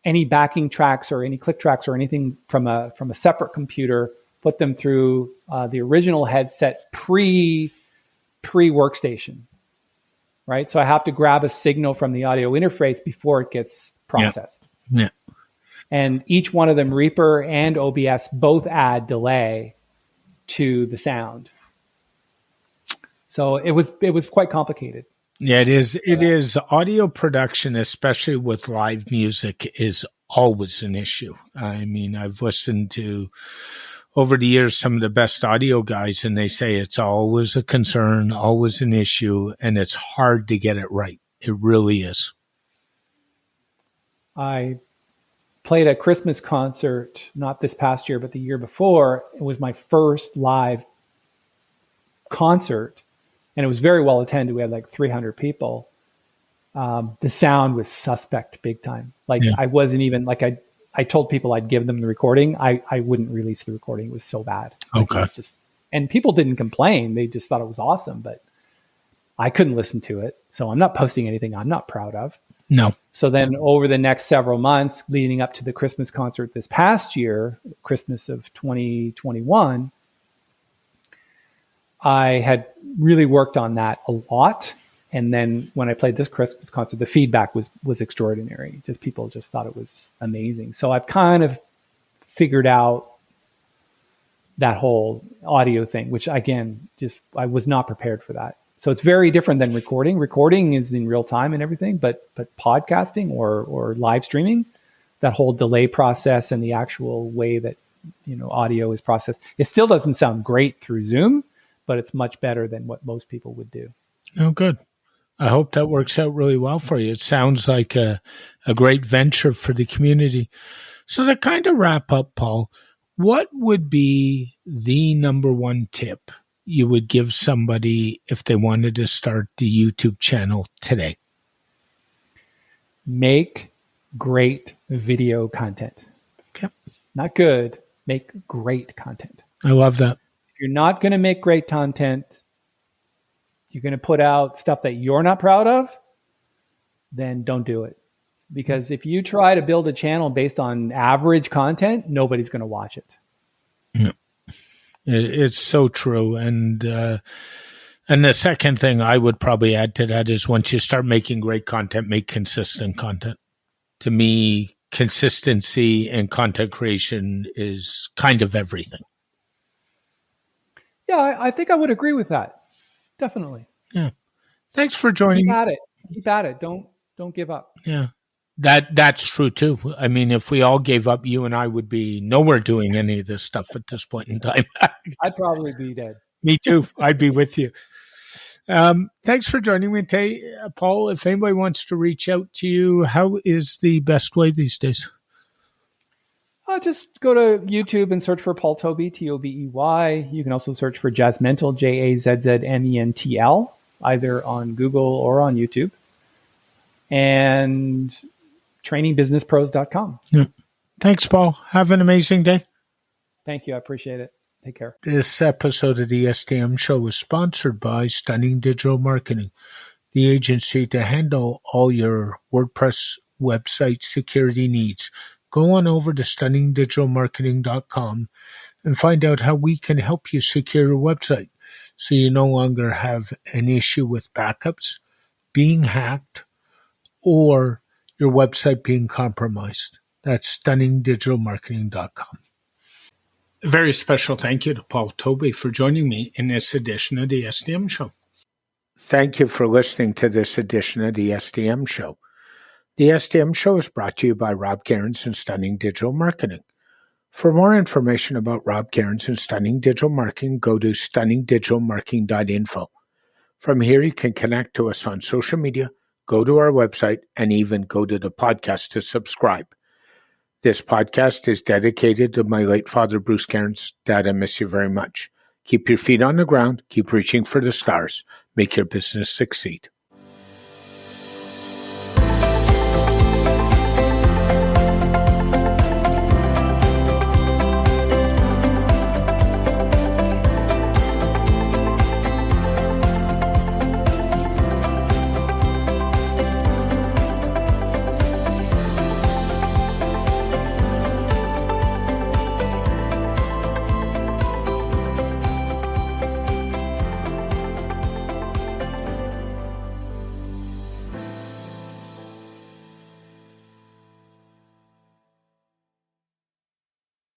any backing tracks or any click tracks or anything from a separate computer, put them through the original headset pre-workstation, right? So I have to grab a signal from the audio interface before it gets processed. Yeah. And each one of them, Reaper and OBS, both add delay to the sound. So it was quite complicated. Yeah, it is. It is. Audio production, especially with live music, is always an issue. I mean, I've listened to over the years some of the best audio guys, and they say it's always a concern, always an issue, and it's hard to get it right. It really is. I played a Christmas concert, not this past year, but the year before. It was my first live concert, and it was very well attended. We had like 300 people. The sound was suspect big time. I wasn't even like, I told people I'd give them the recording. I wouldn't release the recording. It was so bad. Okay. It was and people didn't complain. They just thought it was awesome, but I couldn't listen to it. So I'm not posting anything I'm not proud of. No. So then over the next several months leading up to the Christmas concert this past year, Christmas of 2021, I had really worked on that a lot. And then when I played this Christmas concert, the feedback was extraordinary. Just people just thought it was amazing. So I've kind of figured out that whole audio thing, which again, I was not prepared for that. So it's very different than recording. Recording is in real time and everything, but podcasting or live streaming, that whole delay process and the actual way that audio is processed, it still doesn't sound great through Zoom, but it's much better than what most people would do. Oh, good. I hope that works out really well for you. It sounds like a great venture for the community. So to kind of wrap up, Paul, what would be the number one tip you would give somebody if they wanted to start the YouTube channel today? Make great video content. Okay. Not good. Make great content. I love that. If you're not going to make great content, you're going to put out stuff that you're not proud of, then don't do it. Because if you try to build a channel based on average content, nobody's going to watch it. No. It's so true. And the second thing I would probably add to that is once you start making great content, make consistent content. To me, consistency in content creation is kind of everything. Yeah, I think I would agree with that. Definitely. Yeah. Thanks for joining. Keep at it. Don't Don't give up. Yeah. That's true too. I mean, if we all gave up, you and I would be nowhere doing any of this stuff at this point in time. I'd probably be dead. Me too. I'd be with you. Thanks for joining me today, Paul. If anybody wants to reach out to you, how is the best way these days? Just go to YouTube and search for Paul Tobey, Tobey. You can also search for Jazzmental, Jazzmental, either on Google or on YouTube. And trainingbusinesspros.com. Yeah. Thanks, Paul. Have an amazing day. Thank you. I appreciate it. Take care. This episode of the SDM Show is sponsored by Stunning Digital Marketing, the agency to handle all your WordPress website security needs. Go on over to stunningdigitalmarketing.com and find out how we can help you secure your website so you no longer have an issue with backups, being hacked, or your website being compromised. That's stunningdigitalmarketing.com. A very special thank you to Paul Tobey for joining me in this edition of the SDM Show. Thank you for listening to this edition of the SDM Show. The SDM Show is brought to you by Rob Cairns and Stunning Digital Marketing. For more information about Rob Cairns and Stunning Digital Marketing, go to stunningdigitalmarketing.info. From here, you can connect to us on social media, go to our website, and even go to the podcast to subscribe. This podcast is dedicated to my late father, Bruce Cairns. Dad, I miss you very much. Keep your feet on the ground. Keep reaching for the stars. Make your business succeed.